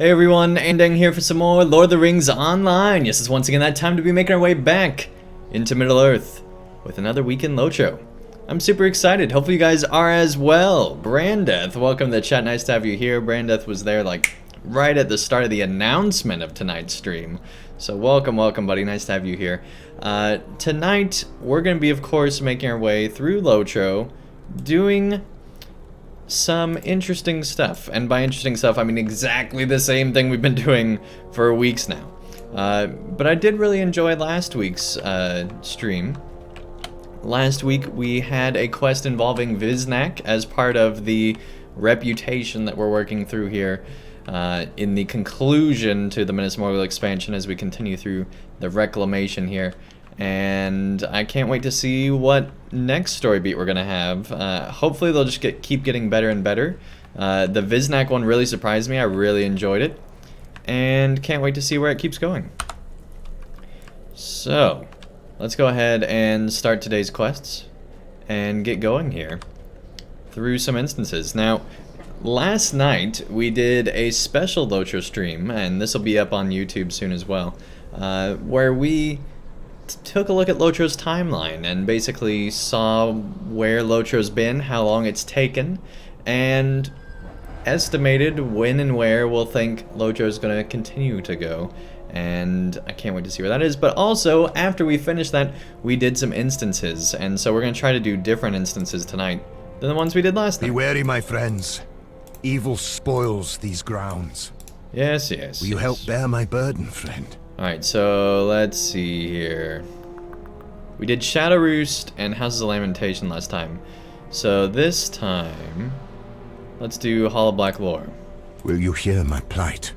Hey everyone, Andang here for some more Lord of the Rings Online. Yes, it's once again that time to be making our way back into Middle-earth with another week in LOTRO. I'm super excited. Hopefully you guys are as well. Brandeth, welcome to the chat. Nice to have you here. Brandeth was there like right at the start of the announcement of tonight's stream. So welcome, buddy. Nice to have you here. Tonight, we're going to be, of course, making our way through LOTRO, doing some interesting stuff, and by interesting stuff I mean exactly the same thing we've been doing for weeks now. But I did really enjoy last week's stream. Last week we had a quest involving Viznak as part of the reputation that we're working through here in the conclusion to the Minas Morgul expansion as we continue through the reclamation here. And I can't wait to see what next story beat we're gonna have. Hopefully they'll just keep getting better and better. The Viznak one really surprised me. I really enjoyed it, and can't wait to see where it keeps going. So let's go ahead and start today's quests and get going here through some instances. Now, last night we did a special LOTRO stream, and this will be up on YouTube soon as well, where we took a look at LOTRO's timeline and basically saw where LOTRO's been, how long it's taken, and estimated when and where we'll think LOTRO's going to continue to go. And I can't wait to see where that is. But also, after we finished that, we did some instances, and so we're going to try to do different instances tonight than the ones we did last night. Be wary, my friends. Evil spoils these grounds. Yes, yes. Will you help bear my burden, friend? Alright, so let's see here. We did Shadow Roost and Houses of Lamentation last time. So this time, let's do Hall of Black Lore. Will you hear my plight?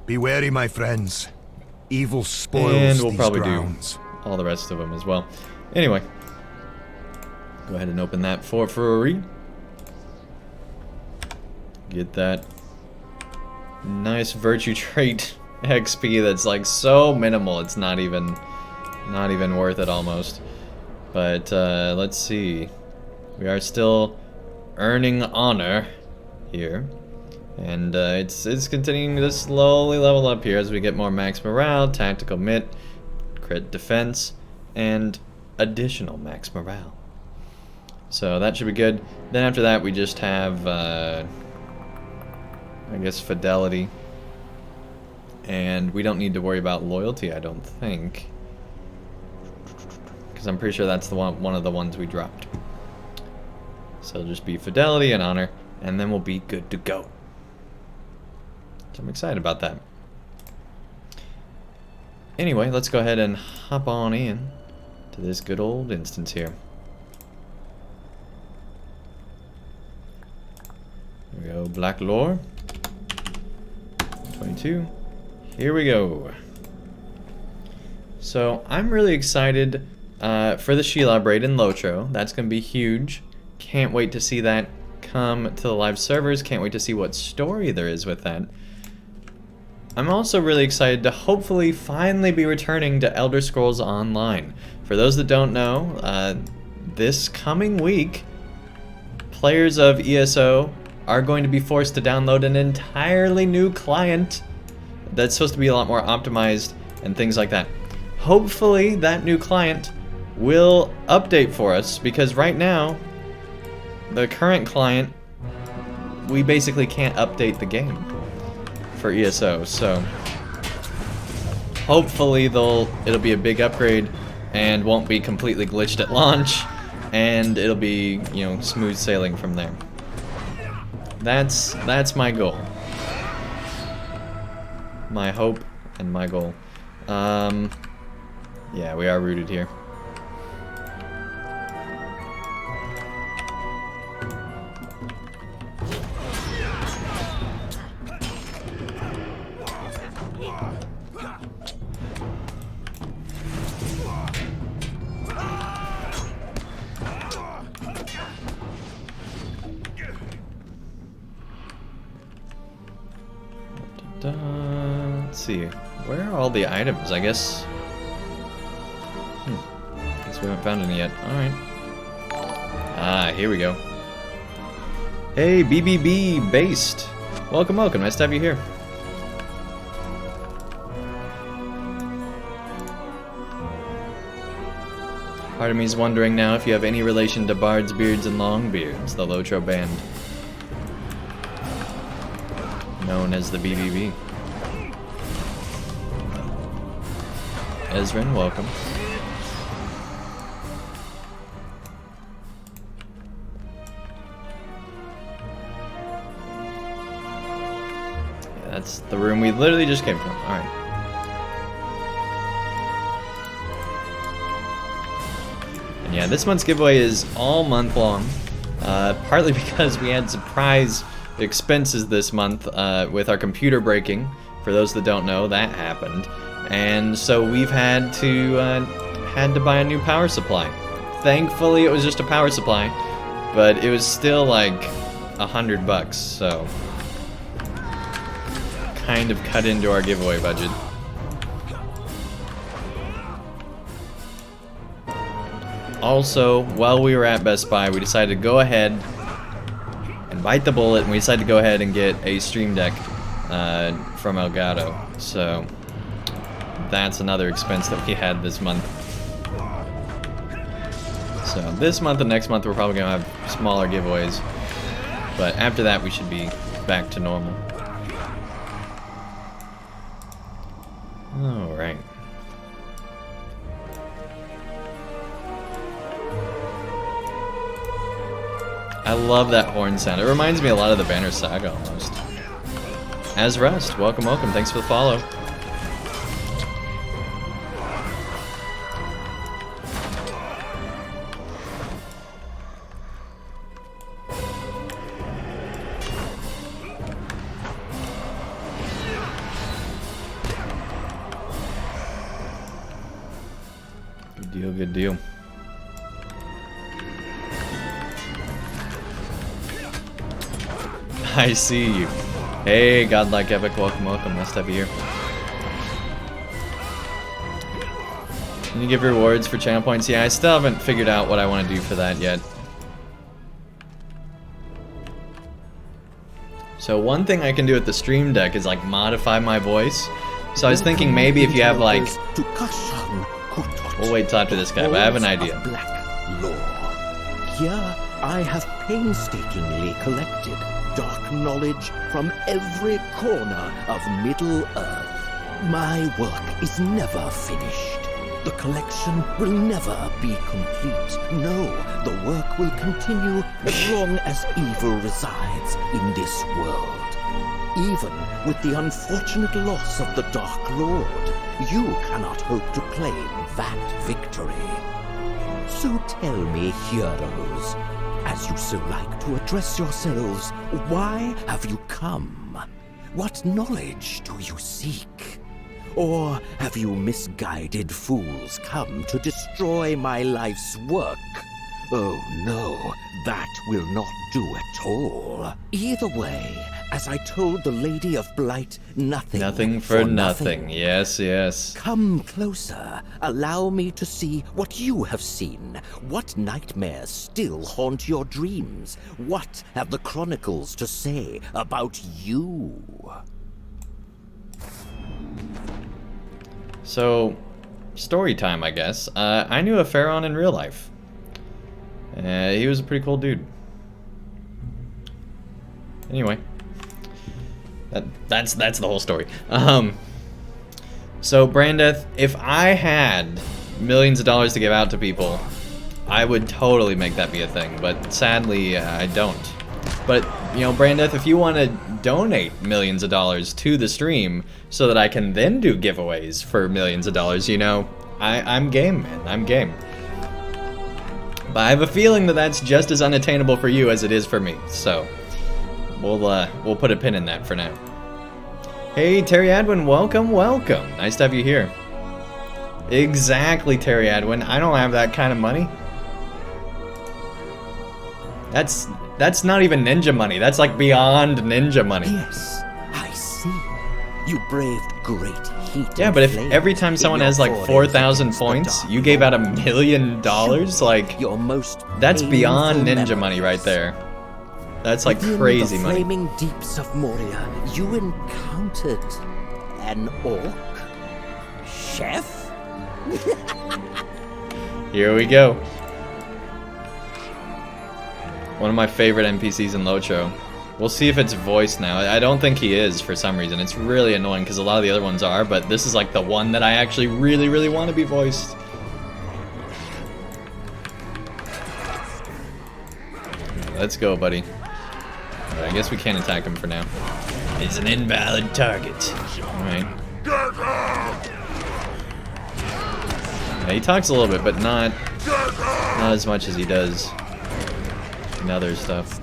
Be wary, my friends. Evil spoils and we'll these probably grounds. do all the rest of them as well. Anyway, go ahead and open that for free. Get that nice virtue trait XP that's like so minimal it's not even worth it almost. But let's see, we are still earning honor here, and it's continuing to slowly level up here as we get more max morale, tactical mit, crit defense, and additional max morale. So that should be good. Then after that we just have I guess fidelity, and we don't need to worry about loyalty, I don't think, because I'm pretty sure that's the one of the ones we dropped. So it'll just be fidelity and honor, and then we'll be good to go. So I'm excited about that. Anyway, let's go ahead and hop on in to this good old instance here. There we go, Black Lore. 22. Here we go. So I'm really excited for the Shelob raid in LOTRO. That's going to be huge. Can't wait to see that come to the live servers. Can't wait to see what story there is with that. I'm also really excited to hopefully finally be returning to Elder Scrolls Online. For those that don't know, this coming week, players of ESO are going to be forced to download an entirely new client that's supposed to be a lot more optimized and things like that. Hopefully that new client will update for us, because right now the current client, we basically can't update the game for ESO. So hopefully it'll be a big upgrade and won't be completely glitched at launch, and it'll be, you know, smooth sailing from there. That's my goal. My hope and my goal. Yeah, we are rooted here. Let's see, where are all the items? I guess guess we haven't found any yet. Alright. Ah, here we go. Hey, BBB based. Welcome, welcome. Nice to have you here. Part of me's wondering now if you have any relation to Bards, Beards, and Longbeards, the LOTRO band. Known as the BBB. Ezrin, welcome. Yeah, that's the room we literally just came from. Alright. And yeah, this month's giveaway is all month long. Partly because we had surprise expenses this month with our computer breaking. For those that don't know, that happened. And so we've had to buy a new power supply. Thankfully, it was just a power supply, but it was still like $100, so kind of cut into our giveaway budget. Also, while we were at Best Buy, we decided to go ahead and bite the bullet, and we decided to go ahead and get a Stream Deck from Elgato. So that's another expense that we had this month. So this month and next month we're probably gonna have smaller giveaways, but after that we should be back to normal. All right. I love that horn sound. It reminds me a lot of the Banner Saga almost. As Rust, welcome, welcome. Thanks for the follow. Good deal, good deal. I see you. Hey, Godlike Epic, welcome, welcome. Nice to have you here. Can you give rewards for channel points? Yeah, I still haven't figured out what I want to do for that yet. So one thing I can do with the Stream Deck is like modify my voice. So I was thinking maybe if you have like... We'll wait till after this guy, but I have an idea. Here I have painstakingly collected dark knowledge from every corner of Middle-earth. My work is never finished. The collection will never be complete. No, the work will continue as long as evil resides in this world. Even with the unfortunate loss of the Dark Lord, you cannot hope to claim that victory. So tell me, heroes, as you so like to address yourselves, why have you come? What knowledge do you seek? Or have you misguided fools come to destroy my life's work? Oh no, that will not do at all. Either way, as I told the Lady of Blight, nothing for nothing. Yes, yes. Come closer. Allow me to see what you have seen. What nightmares still haunt your dreams? What have the chronicles to say about you? So, story time, I guess. I knew a Pharaoh in real life. He was a pretty cool dude. Anyway. That's the whole story. So Brandeth, if I had millions of dollars to give out to people, I would totally make that be a thing, but sadly I don't. But, you know, Brandeth, if you want to donate millions of dollars to the stream so that I can then do giveaways for millions of dollars, you know, I'm game, man. I'm game. But I have a feeling that that's just as unattainable for you as it is for me, so we'll put a pin in that for now. Hey, Terry Adwin, welcome, welcome. Nice to have you here. Exactly, Terry Adwin. I don't have that kind of money. That's not even ninja money. That's like beyond ninja money. Yes, I see. You braved great heat. Yeah, but if every time someone has like 4,000 points, you gave out $1 million, like, your most that's beyond ninja money right there. That's like Within crazy the money. flaming deeps of Moria, you encountered an orc chef? Here we go. One of my favorite NPCs in LOTRO. We'll see if it's voiced now. I don't think he is for some reason. It's really annoying because a lot of the other ones are, but this is like the one that I actually really, really want to be voiced. Let's go, buddy. I guess we can't attack him for now. He's an invalid target. Alright. Yeah, he talks a little bit, but not as much as he does in other stuff.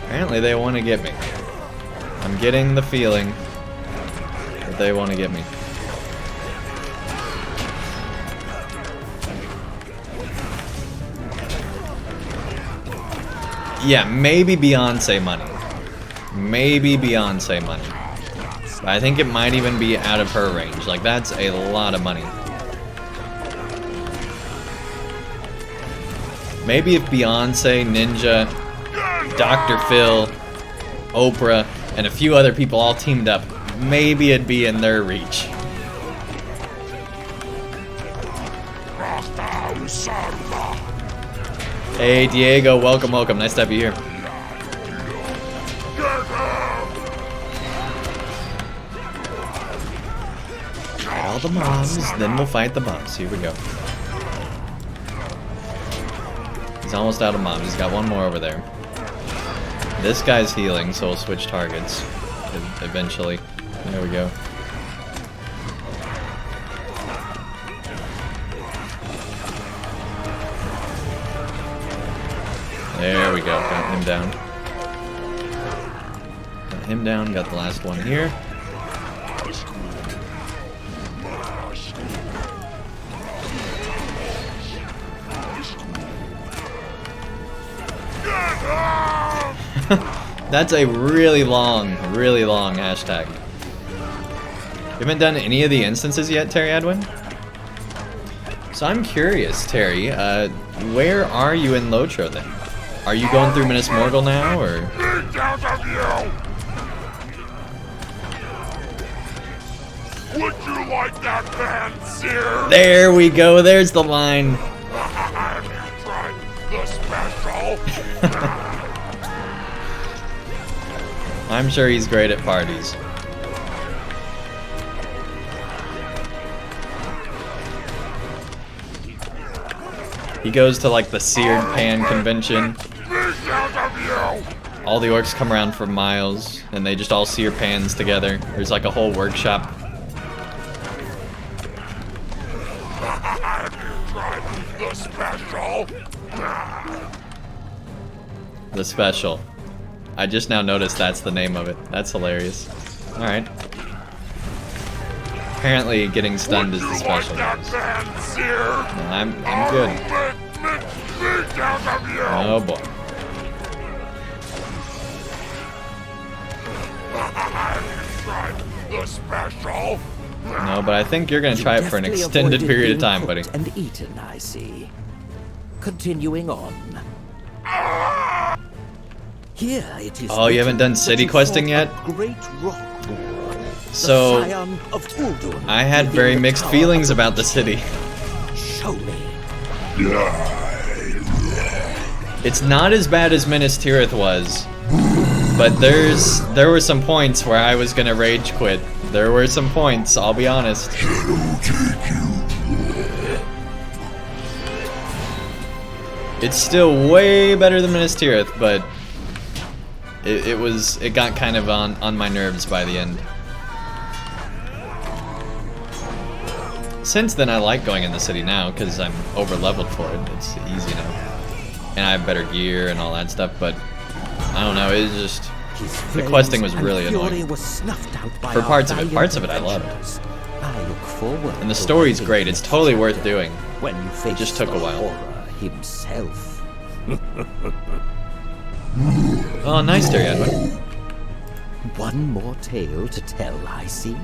Apparently they want to get me. I'm getting the feeling that they want to get me. Yeah, maybe Beyonce money. Maybe Beyonce money. But I think it might even be out of her range. Like, that's a lot of money. Maybe if Beyonce, Ninja, Dr. Phil, Oprah, and a few other people all teamed up, maybe it'd be in their reach. Hey Diego, welcome, welcome. Nice to have you here. Fight all the mobs, then we'll fight the boss. Here we go. He's almost out of mobs. He's got one more over there. This guy's healing, so we'll switch targets eventually. There we go. There we go. Got him down. Got him down. Got the last one here. That's a really long hashtag. You haven't done any of the instances yet, Terry Edwin? So I'm curious, Terry, where are you in LOTRO then? Are you going through Minas Morgul now, or? Would you like that man, sir? There we go, there's the line. Have you tried the special? I'm sure he's great at parties. He goes to like the seared pan convention. All the orcs come around for miles and they just all sear pans together. There's like a whole workshop. Have you tried the special? The special. I just now noticed that's the name of it. That's hilarious. Alright. Apparently getting stunned is the special. No, I'm good. Oh boy. The special? No, but I think you're gonna try it for an extended period of time, buddy. And eaten, I see. Continuing on. Here it is. Oh, you haven't done city questing yet? Great rock. So, I had very mixed feelings about the city. Show me. It's not as bad as Minas Tirith was, but there were some points where I was gonna rage quit. There were some points, I'll be honest. It's still way better than Minas Tirith, but it got kind of on my nerves by the end. Since then, I like going in the city now because I'm over leveled for it. It's easy now, and I have better gear and all that stuff. But I don't know. It's just the questing was really annoying. For parts of it, I loved. I look forward. And the story's great. It's totally worth doing. When you face it just took a while. Himself. Oh, nice, Terry Edwin. One more tale to tell, I see.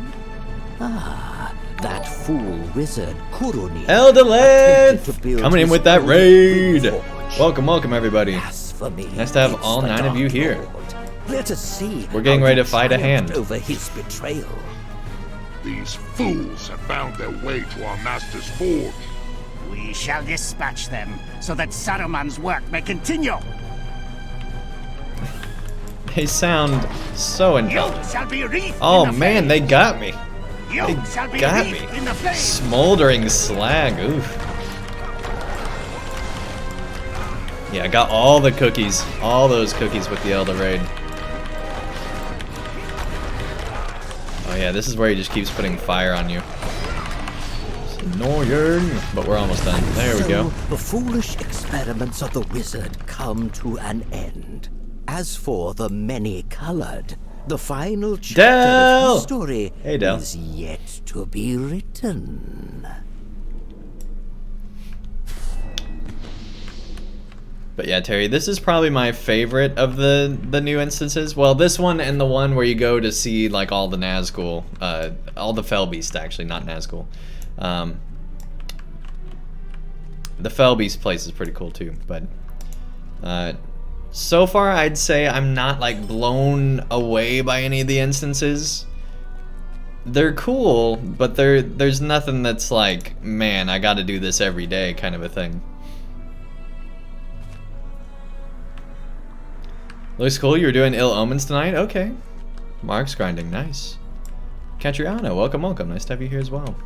Ah, That fool wizard Kuruni Eldalith! attempted to build Coming in his with that own raid! forge. Welcome, welcome everybody. As for me, Nice to have it's all the 9 of you Dark here. Lord. Let us see. We're getting how ready you to fight a triumphed hand. over his betrayal. These fools have found their way to our master's forge. We shall dispatch them, so that Saruman's work may continue. They sound so You intelligent. shall be wreathed Oh in the man, they flame. got me. You They shall be got me. wreathed in the flame. Smoldering slag, oof. Yeah, I got all the cookies. All those cookies with the Elder Raid. Oh yeah, this is where he just keeps putting fire on you. It's annoying, but we're almost done. There we go. So the foolish experiments of the wizard come to an end. As for the many-colored, the final chapter Del! of his story Hey, Del. is yet to be written. But yeah, Terry, this is probably my favorite of the new instances. Well, this one and the one where you go to see like all the Nazgul, all the Fellbeast actually, not Nazgul. The Fellbeast place is pretty cool too. But so far, I'd say I'm not like blown away by any of the instances. They're cool, but there's nothing that's like, man, I got to do this every day kind of a thing. Looks cool, you were doing Ill Omens tonight? Okay. Mark's grinding, nice. Catriana, welcome, welcome. Nice to have you here as well.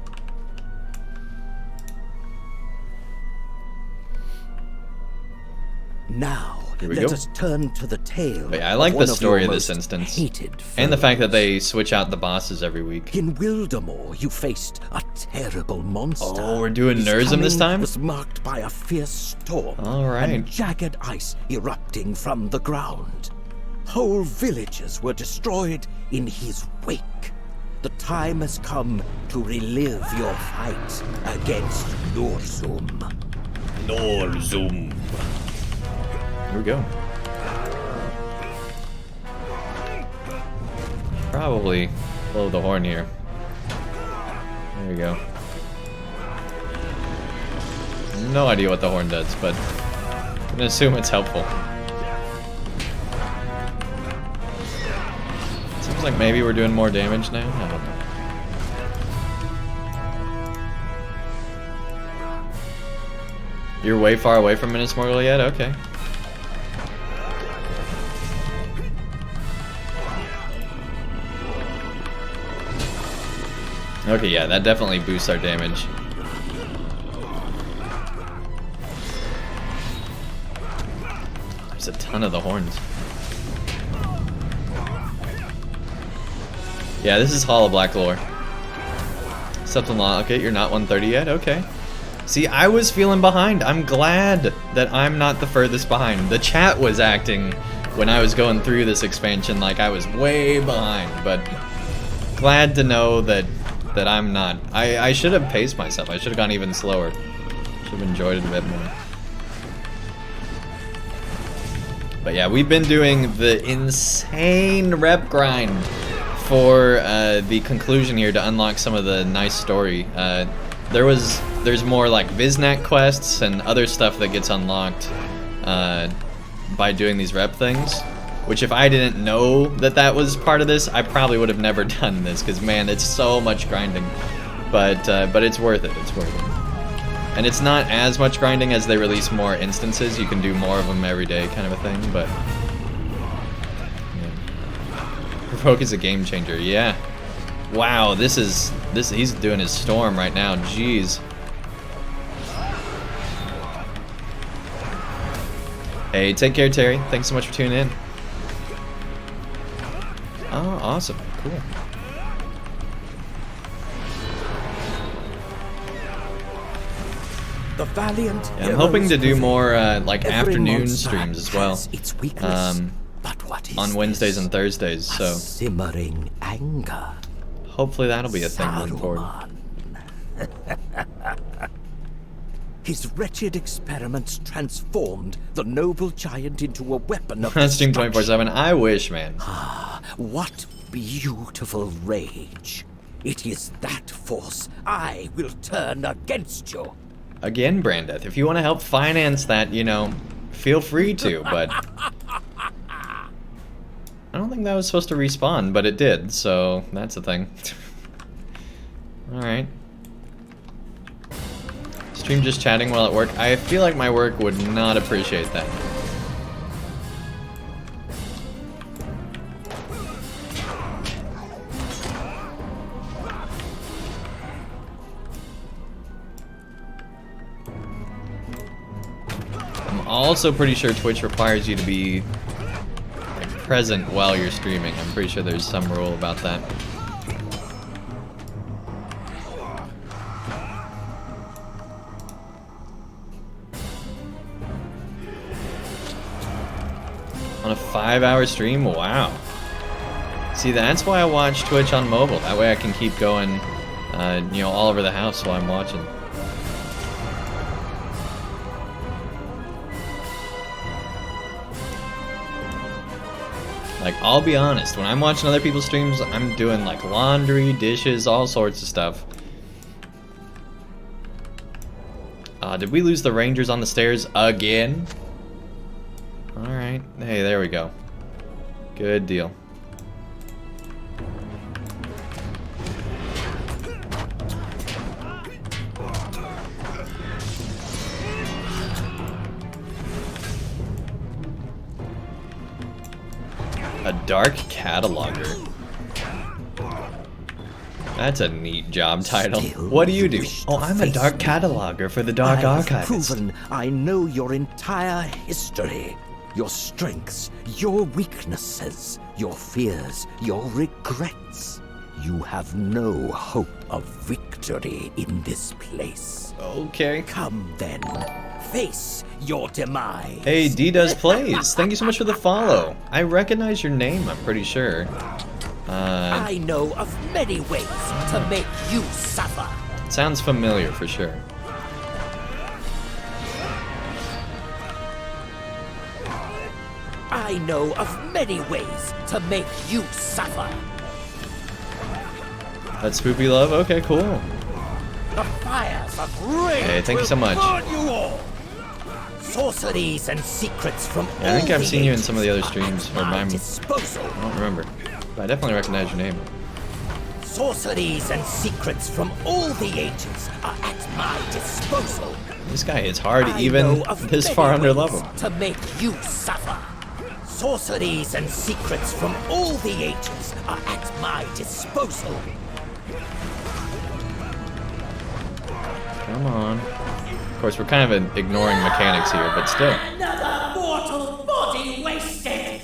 Now, Here we let go. us turn to the tale. But yeah, I like of the one story your of this most instance. hated And the fact that foes. they switch out the bosses every week. In Wildemore, you faced a terrible monster. Oh, we're doing His Nurzim this coming time? was marked by a fierce storm. All right. And jagged ice erupting from the ground. Whole villages were destroyed in his wake. The time has come to relive your fight against Nurzum. Norzum. Here we go. Probably blow the horn here. There we go. No idea what the horn does, but I'm gonna assume it's helpful. Seems like maybe we're doing more damage now. I don't know. You're way far away from Minas Morgul yet? Okay. Okay, yeah, that definitely boosts our damage. There's a ton of the horns. Yeah, this is Hollow Black lore. Something like, okay, you're not 130 yet? Okay. See, I was feeling behind. I'm glad that I'm not the furthest behind. The chat was acting when I was going through this expansion like I was way behind, but glad to know that I'm not. I should have paced myself. I should have gone even slower. Should have enjoyed it a bit more. But yeah, we've been doing the insane rep grind for the conclusion here to unlock some of the nice story. There's more like Viznak quests and other stuff that gets unlocked by doing these rep things. Which if I didn't know that was part of this, I probably would have never done this, because man, it's so much grinding. But it's worth it, it's worth it. And it's not as much grinding as they release more instances. You can do more of them every day kind of a thing, but... yeah. Provoke is a game changer, yeah. Wow, he's doing his storm right now, jeez. Hey, take care, Terry. Thanks so much for tuning in. Oh, awesome. Cool. The valiant Yeah, I'm hoping to do heroes more like Every afternoon monster streams as well. has its weakness. But what is On Wednesdays this? and Thursdays, A so simmering anger. hopefully that'll be a thing moving forward. Saruman. His wretched experiments transformed the noble giant into a weapon of Stream destruction. 24/7. I wish, man. What beautiful rage. It is that force I will turn against you. Again, Brandeth, if you want to help finance that, you know, feel free to, but... I don't think that was supposed to respawn, but it did, so that's a thing. Alright. Stream just chatting while at work. I feel like my work would not appreciate that. I'm also pretty sure Twitch requires you to be like, present while you're streaming. I'm pretty sure there's some rule about that. On a 5-hour stream? Wow. See, that's why I watch Twitch on mobile. That way I can keep going, you know, all over the house while I'm watching. Like, I'll be honest, when I'm watching other people's streams, I'm doing, like, laundry, dishes, all sorts of stuff. Did we lose the Rangers on the stairs again? Alright. Hey, there we go. Good deal. A dark cataloger. That's a neat job title. What do you do? Oh, I'm a dark cataloger for the Dark Archives. Proven I know your entire history. Your strengths, your weaknesses, your fears, your regrets. You have no hope of victory in this place. Okay. Come then, face your demise. Hey, D Does Plays. Thank you so much for the follow. I recognize your name, I'm pretty sure. I know of many ways to make you suffer. Sounds familiar for sure. I know of many ways to make you suffer. That's Spoopy Love? Okay, cool. The fires of rage. Hey, thank you so much. burn you all. Sorceries and secrets from Yeah, I think all I've the seen you in ages some of the other are streams, at or my mine. disposal. I don't remember. But I definitely recognize your name. Sorceries and secrets from all the ages are at my disposal. This guy hits hard I even know of this many far under ways level. to make you suffer. Sorceries and secrets from all the ages are at my disposal. Come on. Of course, we're kind of ignoring mechanics here, but still. Another mortal body wasted!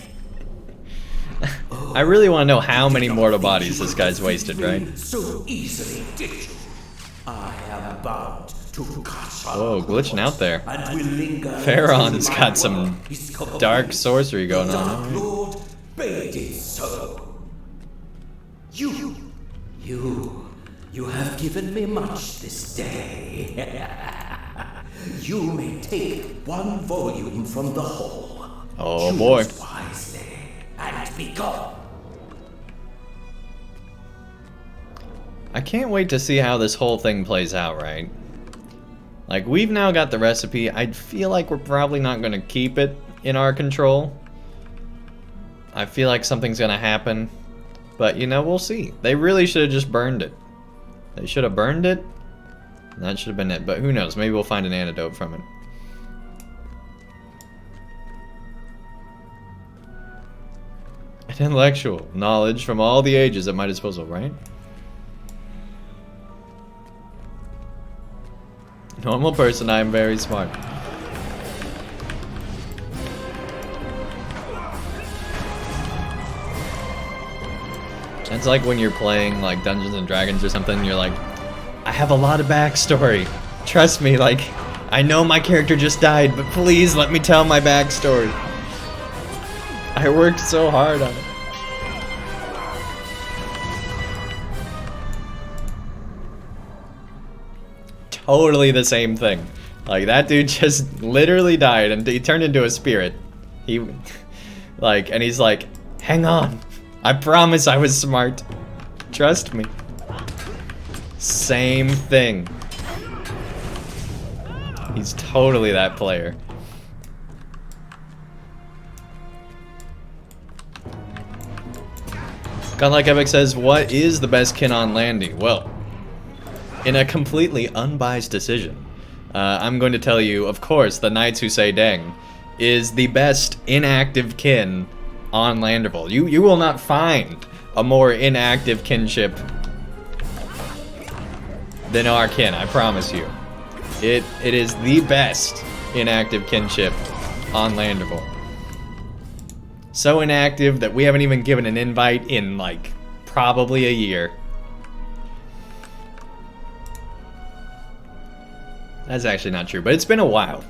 I really want to know how many mortal bodies this guy's wasted, right? So easily did you? I am bound to catch up. Whoa, glitching out there. And will linger. Pharaon's until my got some work is complete. dark sorcery going The on. Dark Lord bade it so. You have given me much this day. You may take one volume from the hall. Oh Choose boy. wisely and be gone. I can't wait to see how this whole thing plays out, right? Like, we've now got the recipe. I feel like we're probably not going to keep it in our control. I feel like something's going to happen. But, you know, we'll see. They really should have just burned it. They should have burned it. And that should have been it. But who knows? Maybe we'll find an antidote from it. An intellectual knowledge from all the ages at my disposal, right? Normal person, I am very smart. It's like when you're playing like Dungeons and Dragons or something, you're like, I have a lot of backstory. Trust me, like, I know my character just died, but please let me tell my backstory. I worked so hard on it. Totally the same thing. Like, that dude just literally died and he turned into a spirit. He, like, and he's like, hang on. I promise I was smart. Trust me. Same thing. He's totally that player. Godlike Epic says, what is the best kin on landing? Well, in a completely unbiased decision, I'm going to tell you, of course, the Knights Who Say Dang is the best inactive kin on Landerville. You will not find a more inactive kinship than our kin, I promise you. It is the best inactive kinship on Landerville. So inactive that we haven't even given an invite in, like, probably a year. That's actually not true, but it's been a while.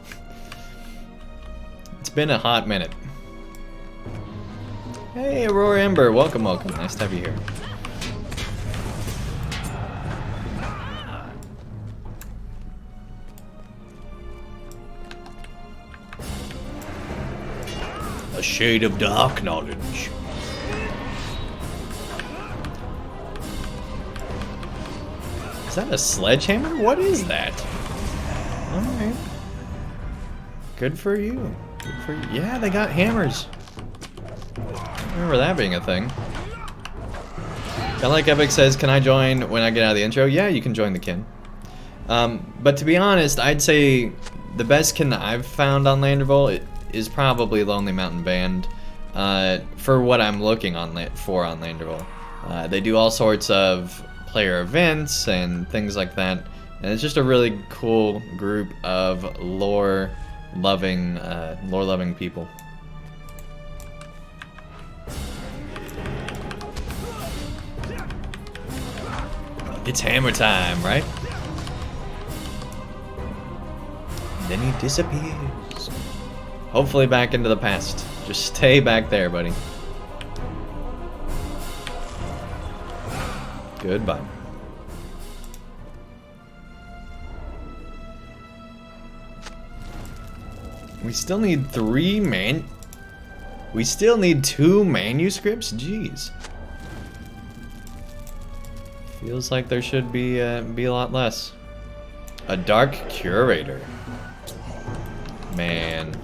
It's been a hot minute. Hey, Aurora Ember, welcome, welcome. Nice to have you here. A shade of dark knowledge. Is that a sledgehammer? What is that? Alright. Good for you. Good for you. Yeah, they got hammers. I remember that being a thing. Godlike Epic says, can I join when I get out of the intro? Yeah, you can join the kin. But to be honest, I'd say the best kin that I've found on Landerville is probably Lonely Mountain Band, for what I'm looking for on Landerville. They do all sorts of player events and things like that, and it's just a really cool group of lore-loving people. It's hammer time, right? Then he disappears. Hopefully back into the past. Just stay back there, buddy. Goodbye. We still need We still need 2 manuscripts? Jeez. Feels like there should be a lot less. A Dark Curator. Man.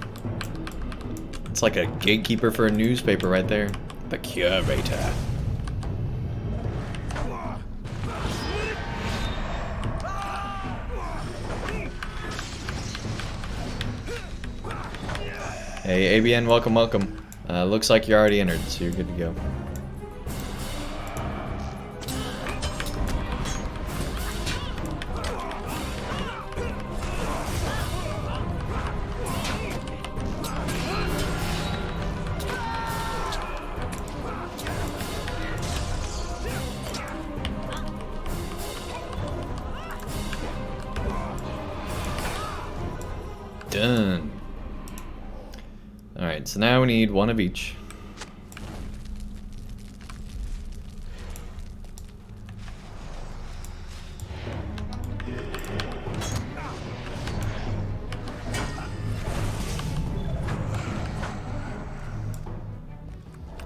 It's like a gatekeeper for a newspaper right there. The Curator. Hey, ABN, welcome, welcome. Looks like you're already entered, so you're good to go. Done. Alright, so now we need 1 of each.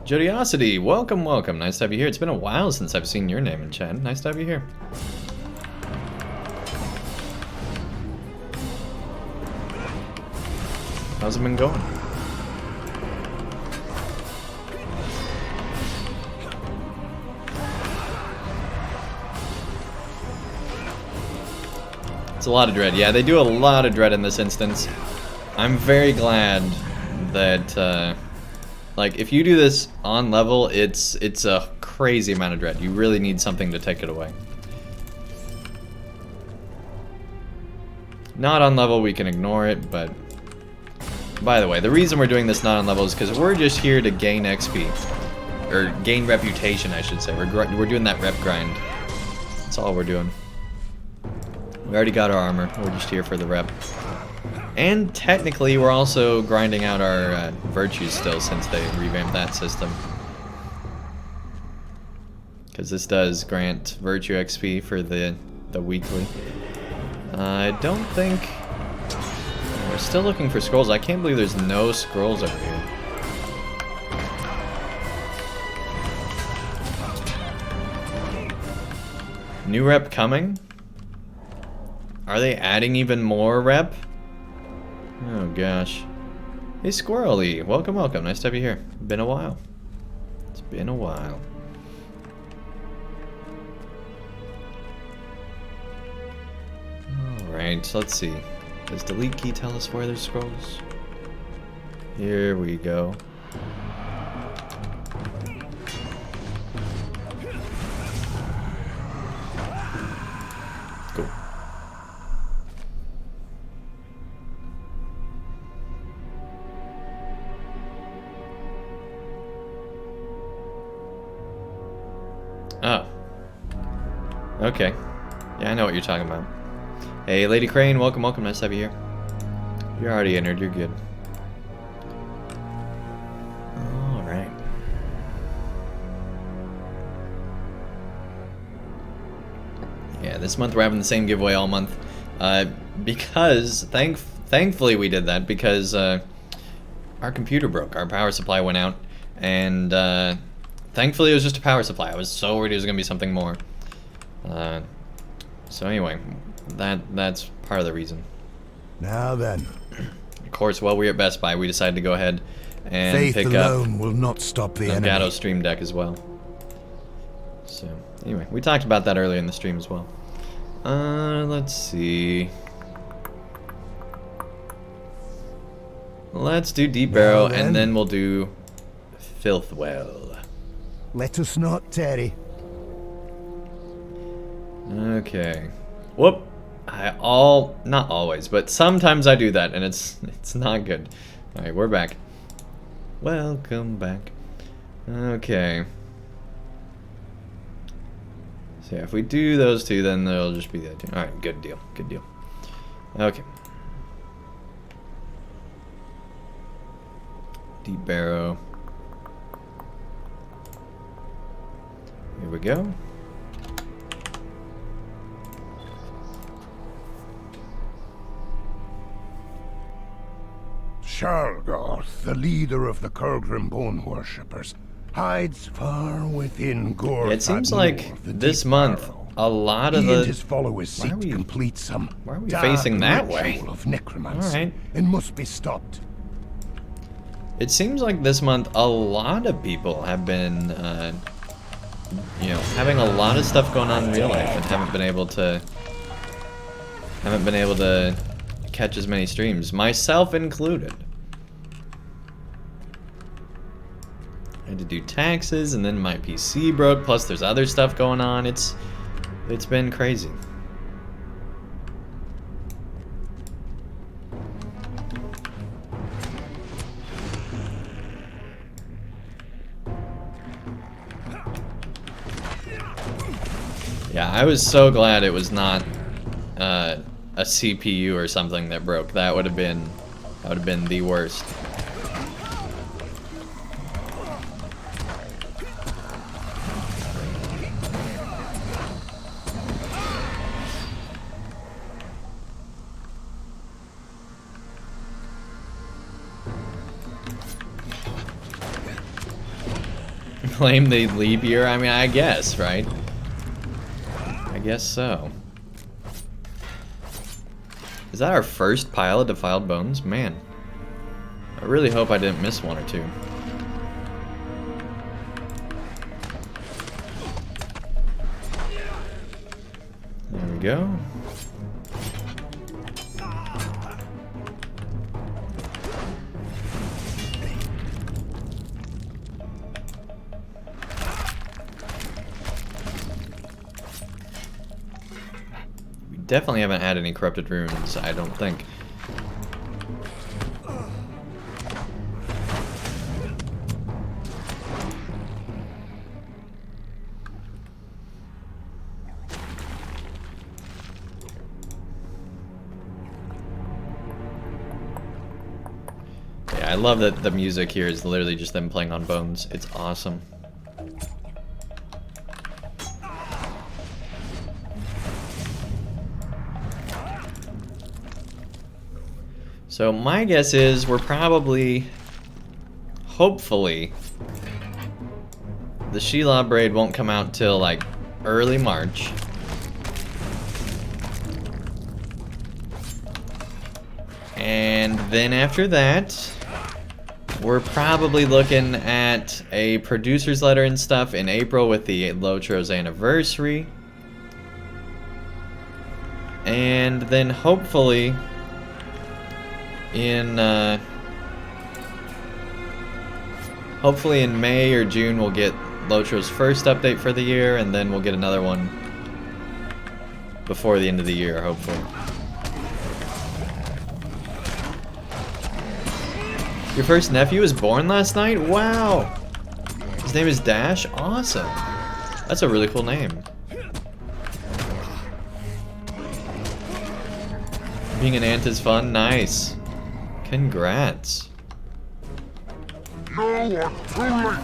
Jodiosity, welcome, welcome. Nice to have you here. It's been a while since I've seen your name in chat. Nice to have you here. How's it been going? It's a lot of dread. Yeah, they do a lot of dread in this instance. I'm very glad that, like, if you do this on level, it's a crazy amount of dread. You really need something to take it away. Not on level, we can ignore it, but... By the way, the reason we're doing this not on level is because we're just here to gain XP. Or gain reputation, I should say. We're doing that rep grind. That's all we're doing. We already got our armor. We're just here for the rep. And technically, we're also grinding out our virtues still since they revamped that system. Because this does grant virtue XP for the weekly. I don't think... We're still looking for scrolls. I can't believe there's no scrolls over here. New rep coming? Are they adding even more rep? Oh gosh. Hey Squirrely, welcome, welcome. Nice to have you here. Been a while. It's been a while. Alright, so let's see. Does delete key tell us where there's scrolls? Here we go. Cool. Oh. Okay. Yeah, I know what you're talking about. Hey, Lady Crane, welcome, welcome. Nice to have you here. You're already entered, you're good. Alright. Yeah, this month we're having the same giveaway all month. Because, thankfully we did that because our computer broke. Our power supply went out. And thankfully it was just a power supply. I was so worried it was going to be something more. So anyway, that's part of the reason. Now then. Of course, while we were at Best Buy, we decided to go ahead and Faith pick alone up will not stop the enemy. Elgato Stream Deck as well. So anyway, we talked about that earlier in the stream as well. Let's see. Let's do Deep Barrow, and then we'll do Filthwell. Let us not tarry. Okay. Whoop. Not always, but sometimes I do that, and it's not good. All right, we're back. Welcome back. Okay. So yeah, if we do those two, then they'll just be that two. All right, good deal, good deal. Okay. Deep Barrow. Here we go. Shargoth, the leader of the Kurgrim Bone Worshippers, hides far within Gorth. Yeah, it seems like this month a lot of he and the his followers seek to complete some why are we dark facing that way? ritual of necromancy, All right. and must be stopped. It seems like this month a lot of people have been, you know, having a lot of stuff going on in real life and haven't been able to catch as many streams, myself included. I had to do taxes, and then my PC broke. Plus, there's other stuff going on. It's been crazy. Yeah, I was so glad it was not a CPU or something that broke. That would have been the worst. Claim the leap year? I mean, I guess, right? I guess so. Is that our first pile of defiled bones? Man, I really hope I didn't miss one or two. There we go. Definitely haven't had any corrupted runes, I don't think. Yeah, I love that the music here is literally just them playing on bones. It's awesome. So my guess is we're probably, hopefully, the Sheila Braid won't come out till like early March. And then after that, we're probably looking at a producer's letter and stuff in April with the LOTRO's anniversary. And then hopefully in May or June we'll get LOTRO's first update for the year, and then we'll get another one before the end of the year, hopefully. Your first nephew was born last night? Wow! His name is Dash? Awesome! That's a really cool name. Being an aunt is fun? Nice. Congrats. You are too late.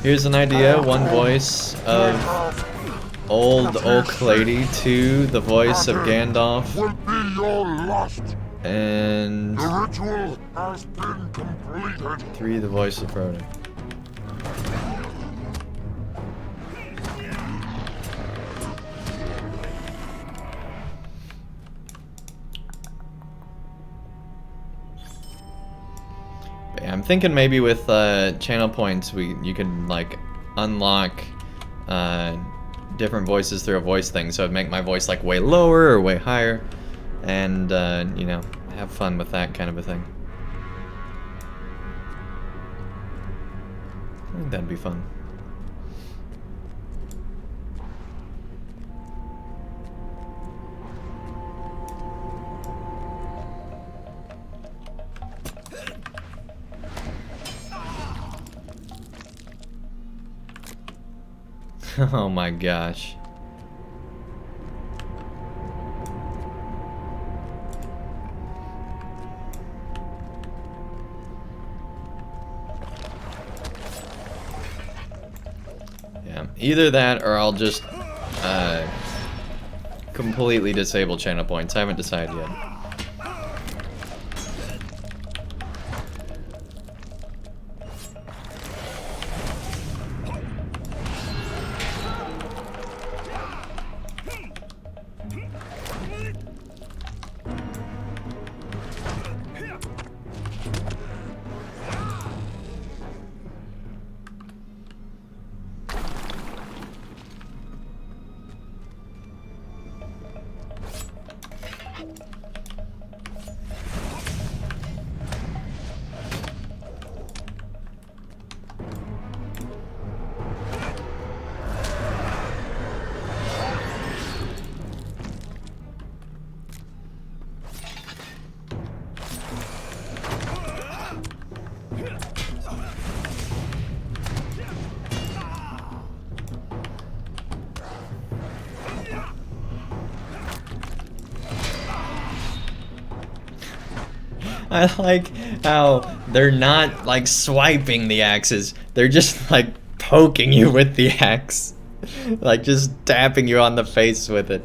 Here's an idea. One voice of old Oak Lady, 2 the voice of Gandalf, Will be your last. and The ritual has been completed. 3 the voice of Frodo. But yeah, I'm thinking maybe with channel points you can like unlock different voices through a voice thing, so it'd make my voice like way lower or way higher, and you know, have fun with that kind of a thing. I think that'd be fun. Oh my gosh. Yeah, either that or I'll just completely disable channel points. I haven't decided yet. I like how they're not like swiping the axes, they're just like poking you with the axe. Like just tapping you on the face with it.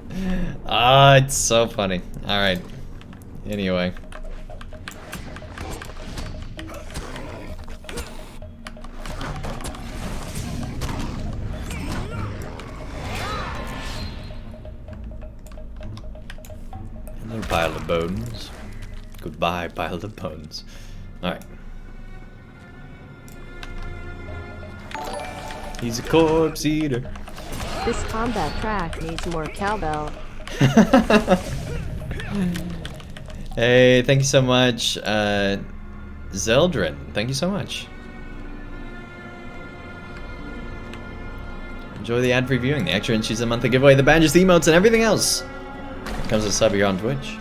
Ah, it's so funny. Alright. Anyway. Another pile of bones. Goodbye, pile of bones. Alright. He's a corpse eater. This combat track needs more cowbell. Hey, thank you so much, Zeldrin. Thank you so much. Enjoy the ad-free viewing, the extra entries a monthly giveaway, the badges, the emotes, and everything else. Here comes a sub here on Twitch.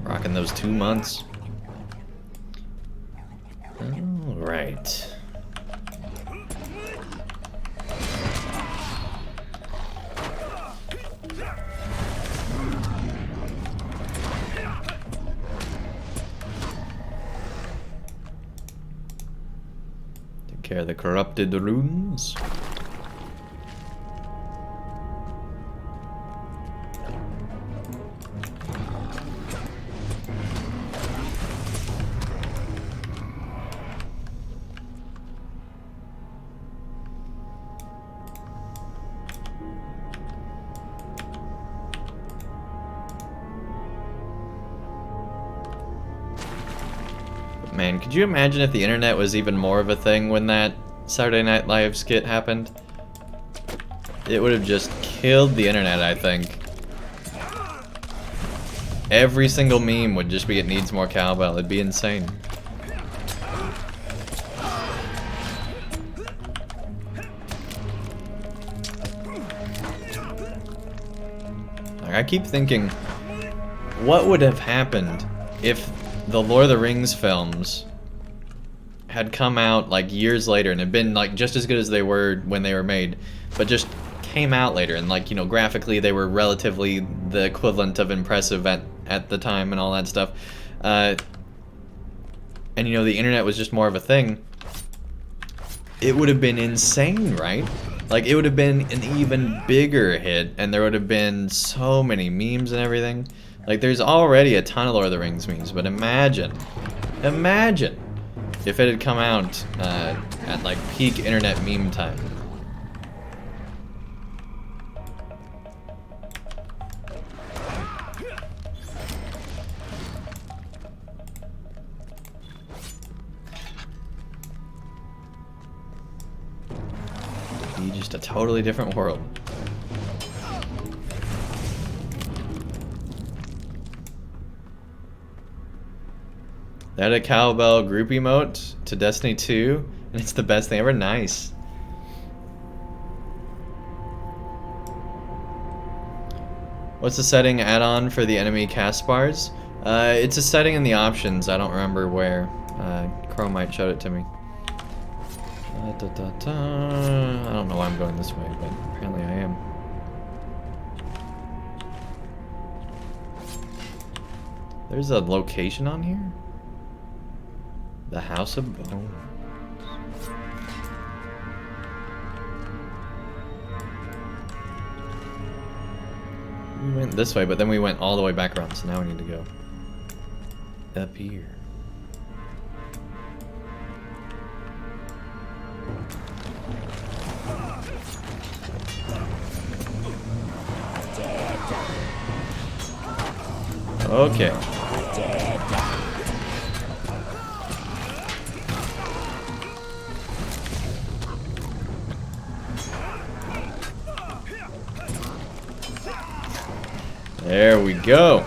Rocking those 2 months. All right. Take care of the corrupted runes. Man, could you imagine if the internet was even more of a thing when that Saturday Night Live skit happened? It would have just killed the internet, I think. Every single meme would just be it needs more cowbell. It'd be insane. Like, I keep thinking, what would have happened if the Lord of the Rings films had come out like years later and had been like just as good as they were when they were made, but just came out later and, like, you know, graphically they were relatively the equivalent of impressive at the time and all that stuff, and you know, the internet was just more of a thing. It would have been insane, right? Like, it would have been an even bigger hit, and there would have been so many memes and everything. Like, there's already a ton of Lord of the Rings memes, but imagine if it had come out at like peak internet meme time. Be just a totally different world. That a cowbell group emote to Destiny 2, and it's the best thing ever. Nice. What's the setting add-on for the enemy cast bars? It's a setting in the options. I don't remember where. Chromite showed it to me. I don't know why I'm going this way, but apparently I am. There's a location on here? The House of Bones. We went this way, but then we went all the way back around, so now we need to go up here. Okay. There we go.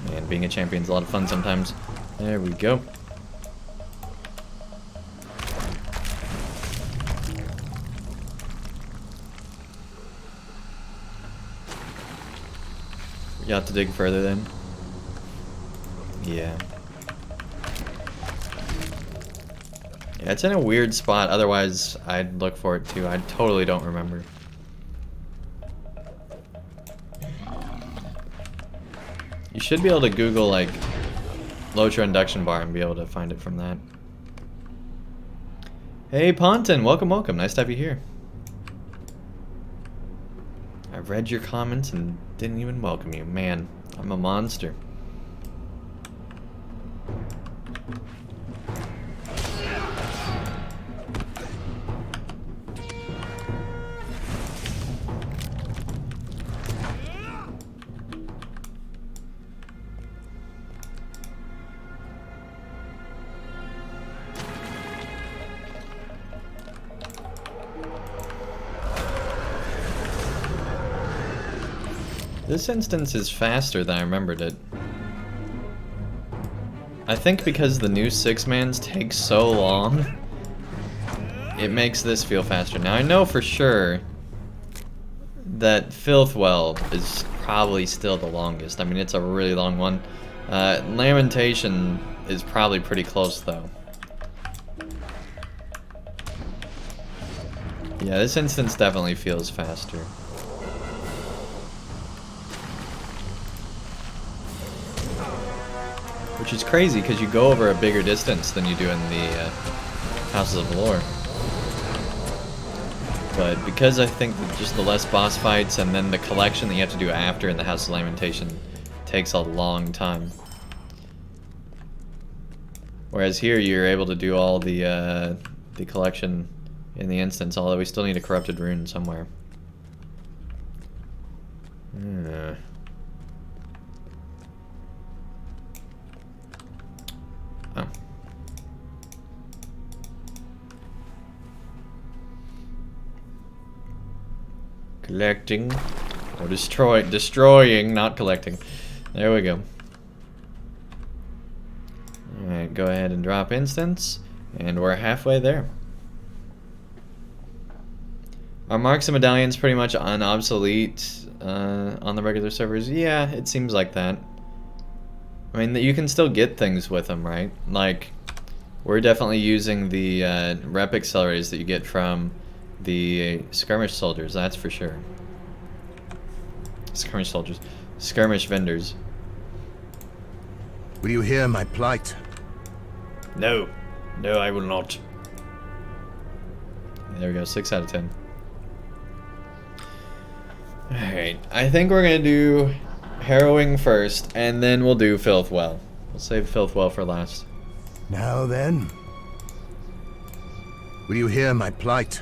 Man, being a champion's a lot of fun sometimes. There we go. You have to dig further then? Yeah. Yeah, it's in a weird spot, otherwise I'd look for it too. I totally don't remember. You should be able to Google, like, LOTRO induction bar and be able to find it from that. Hey, Ponton, welcome, welcome. Nice to have you here. I read your comments and didn't even welcome you. Man, I'm a monster. This instance is faster than I remembered it. I think because the new 6-mans take so long, it makes this feel faster. Now I know for sure that Filthwell is probably still the longest. I mean, it's a really long one. Lamentation is probably pretty close though. Yeah, this instance definitely feels faster. Which is crazy, because you go over a bigger distance than you do in the Houses of Lore. But because I think that just the less boss fights and then the collection that you have to do after in the House of Lamentation takes a long time. Whereas here you're able to do all the collection in the instance, although we still need a corrupted rune somewhere. Collecting. Or destroying, not collecting. There we go. Alright, go ahead and drop instance. And we're halfway there. Are marks and medallions pretty much obsolete on the regular servers? Yeah, it seems like that. I mean, you can still get things with them, right? Like, we're definitely using the rep accelerators that you get from the skirmish soldiers, that's for sure. Skirmish soldiers. Skirmish vendors. Will you hear my plight? No. No, I will not. There we go, 6 out of 10. Alright, I think we're gonna do Harrowing first, and then we'll do Filthwell. We'll save Filthwell for last. Now then. Will you hear my plight?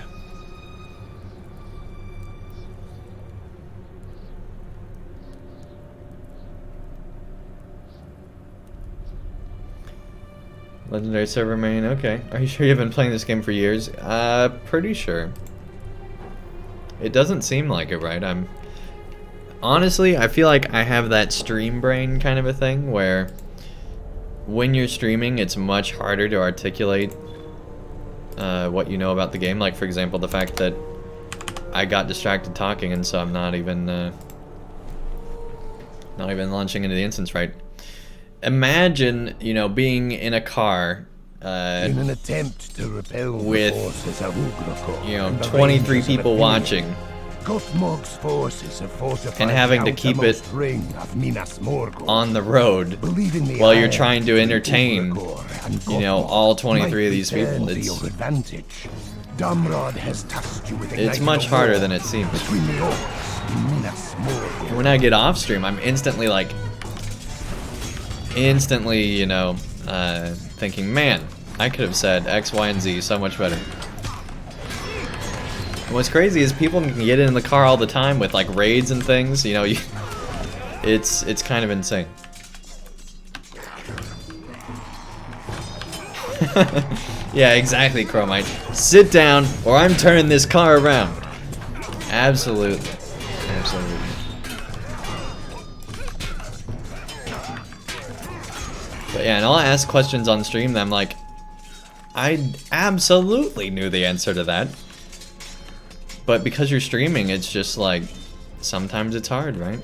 Legendary server main, okay. Are you sure you've been playing this game for years? Pretty sure. It doesn't seem like it, right? Honestly, I feel like I have that stream brain kind of a thing where when you're streaming, it's much harder to articulate what you know about the game. Like, for example, the fact that I got distracted talking, and so I'm not even launching into the instance, right? Imagine, you know, being in a car In an attempt to repel with, the forces of Ugrokor, you know, and the 23 rangers of people Athenia, watching, Guthmog's forces have fortified and having the to keep outermost it ring of Minas Morgul, on the road believing the while you're iron trying to between entertain, Ugrokor and you know, Guthmog all 23 might of these be people. turned to It's your advantage. Damrod has tasked you with it's igniting much a harder war than it seems. between the orcs and Minas Morgul. When I get off stream, I'm instantly like, you know, thinking, man, I could have said X, Y, and Z so much better. And what's crazy is people can get in the car all the time with like raids and things. You know, it's kind of insane. Yeah, exactly, Chromite. Sit down, or I'm turning this car around. Absolutely, absolutely. But yeah, and I'll ask questions on stream that I'm like, I absolutely knew the answer to that. But because you're streaming, it's just like, sometimes it's hard, right?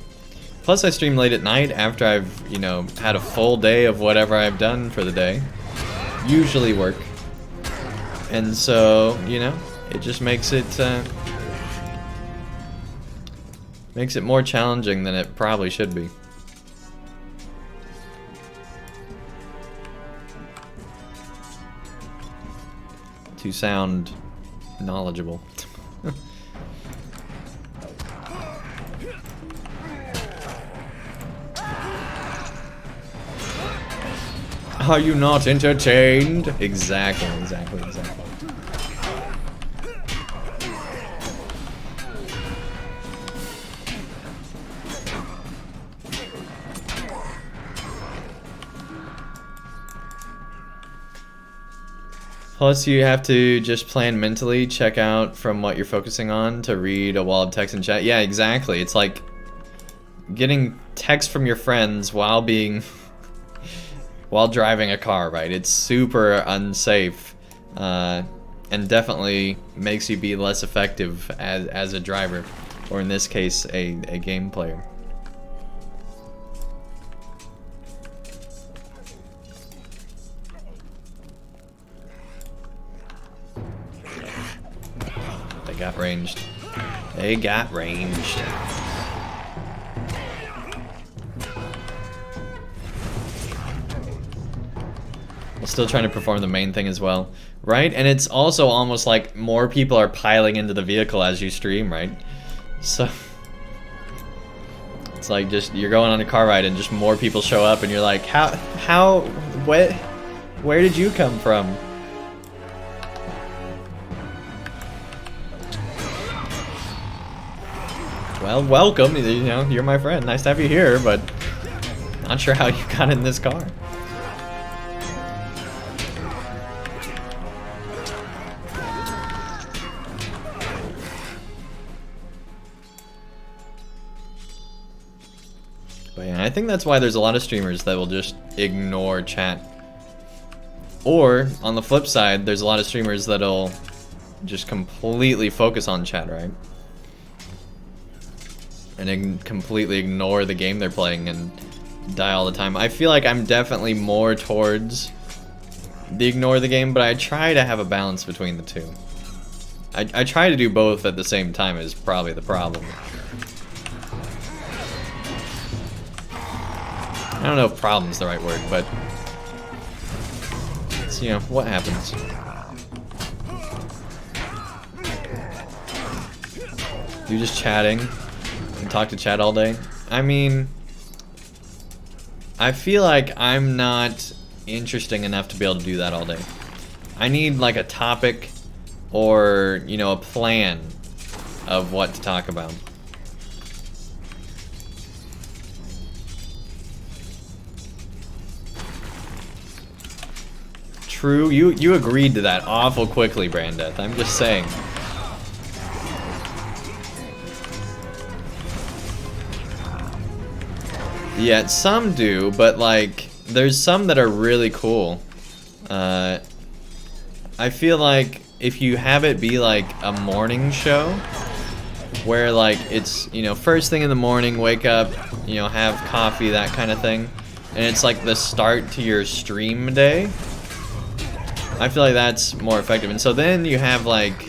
Plus I stream late at night after I've, you know, had a full day of whatever I've done for the day. Usually work. And so, you know, it just makes it more challenging than it probably should be. To sound knowledgeable. Are you not entertained? Exactly. Plus, you have to just plan mentally, check out from what you're focusing on to read a wall of text in chat. Yeah, exactly. It's like getting text from your friends while while driving a car, right? It's super unsafe, and definitely makes you be less effective as a driver, or in this case, a game player. They got ranged. We're still trying to perform the main thing as well, right? And it's also almost like more people are piling into the vehicle as you stream, right? So it's like just you're going on a car ride and just more people show up and you're like, where did you come from? Well, welcome, you know, you're my friend. Nice to have you here, but not sure how you got in this car. think that's why there's a lot of streamers that will just ignore chat. Or, on the flip side, there's a lot of streamers that'll just completely focus on chat, right? And completely ignore the game they're playing and die all the time. I feel like I'm definitely more towards the ignore the game, but I try to have a balance between the two. I try to do both at the same time is probably the problem. I don't know if problem's the right word, but it's, you know, what happens. You just chatting and talk to chat all day? I mean, I feel like I'm not interesting enough to be able to do that all day. I need like a topic or, you know, a plan of what to talk about. True, you agreed to that awful quickly, Brandeth. I'm just saying. Yeah, some do, but like, there's some that are really cool. I feel like if you have it be like a morning show, where like it's, you know, first thing in the morning, wake up, you know, have coffee, that kind of thing, and it's like the start to your stream day, I feel like that's more effective. And so then you have like,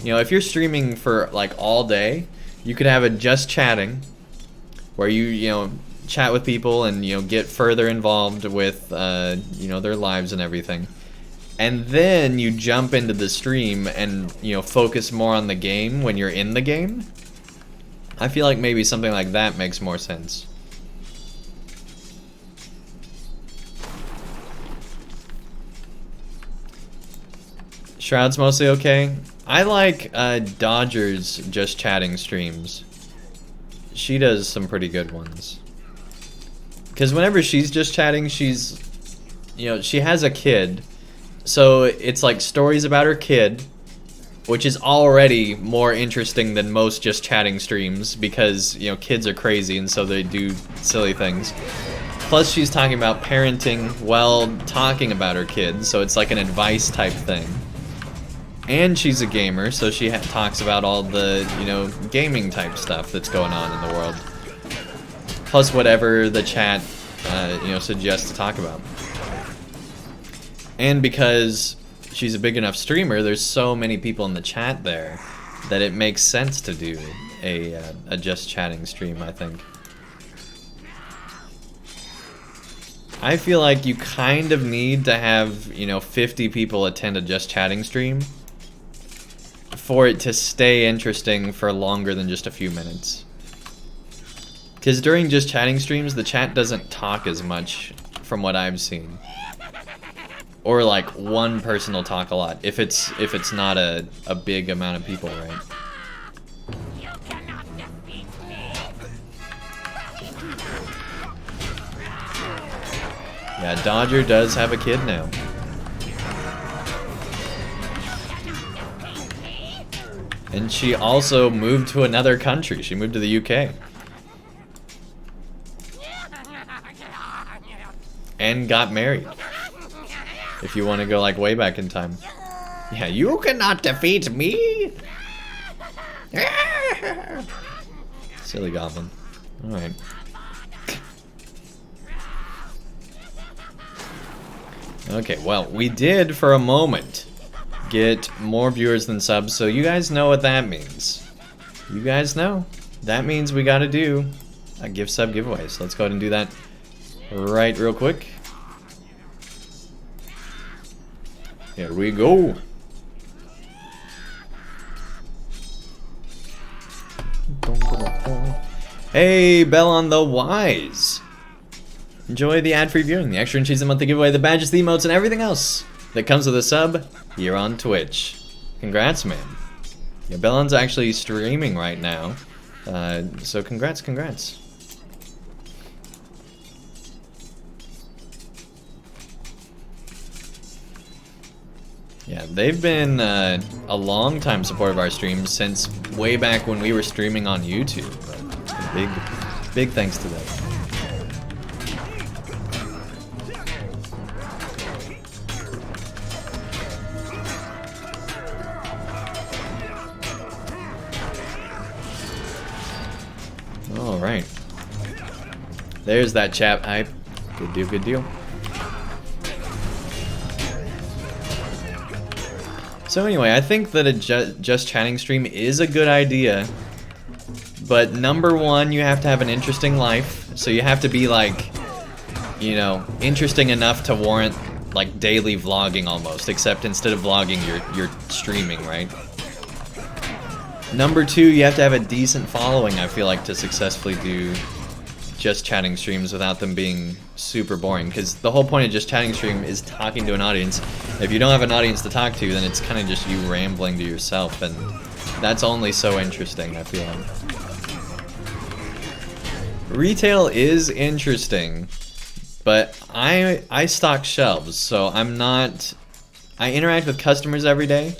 you know, if you're streaming for like all day, you could have it just chatting, where you know, chat with people and, you know, get further involved with, you know, their lives and everything. And then you jump into the stream and, you know, focus more on the game when you're in the game. I feel like maybe something like that makes more sense. Shroud's mostly okay. I like Dodger's just chatting streams. She does some pretty good ones. Because whenever she's just chatting, she's, you know, she has a kid. So it's like stories about her kid, which is already more interesting than most just chatting streams because, you know, kids are crazy and so they do silly things. Plus she's talking about parenting while talking about her kids, so it's like an advice type thing. And she's a gamer, so she talks about all the, you know, gaming type stuff that's going on in the world. Plus whatever the chat, you know, suggests to talk about. And because she's a big enough streamer, there's so many people in the chat there that it makes sense to do a just chatting stream, I think. I feel like you kind of need to have, you know, 50 people attend a just chatting stream for it to stay interesting for longer than just a few minutes. Because during just chatting streams, the chat doesn't talk as much from what I've seen. Or like one person will talk a lot if it's not a big amount of people, right? Yeah, Dodger does have a kid now. And she also moved to another country. She moved to the UK. And got married. If you want to go like way back in time. Yeah, you cannot defeat me! Silly goblin. Alright. Okay, well, we did for a moment get more viewers than subs, so you guys know what that means. You guys know. That means we gotta do a gift sub giveaway. So let's go ahead and do that right real quick. Here we go. Hey, Bell on the Wise. Enjoy the ad-free viewing, the extra and cheese a monthly giveaway, the badges, the emotes, and everything else that comes with a sub here on Twitch. Congrats, man. Yeah, Bellon's actually streaming right now. So congrats. Yeah, they've been a long time supporter of our streams since way back when we were streaming on YouTube. Big thanks to them. Alright. There's that chat hype. Good deal, good deal. So anyway, I think that a just chatting stream is a good idea. But number one, you have to have an interesting life. So you have to be like, you know, interesting enough to warrant like daily vlogging almost. Except instead of vlogging, you're streaming, right? Number two, you have to have a decent following, I feel like, to successfully do just chatting streams without them being super boring. Because the whole point of just chatting stream is talking to an audience. If you don't have an audience to talk to, then it's kind of just you rambling to yourself. And that's only so interesting, I feel like. Retail is interesting, but I stock shelves, so I'm not... I interact with customers every day,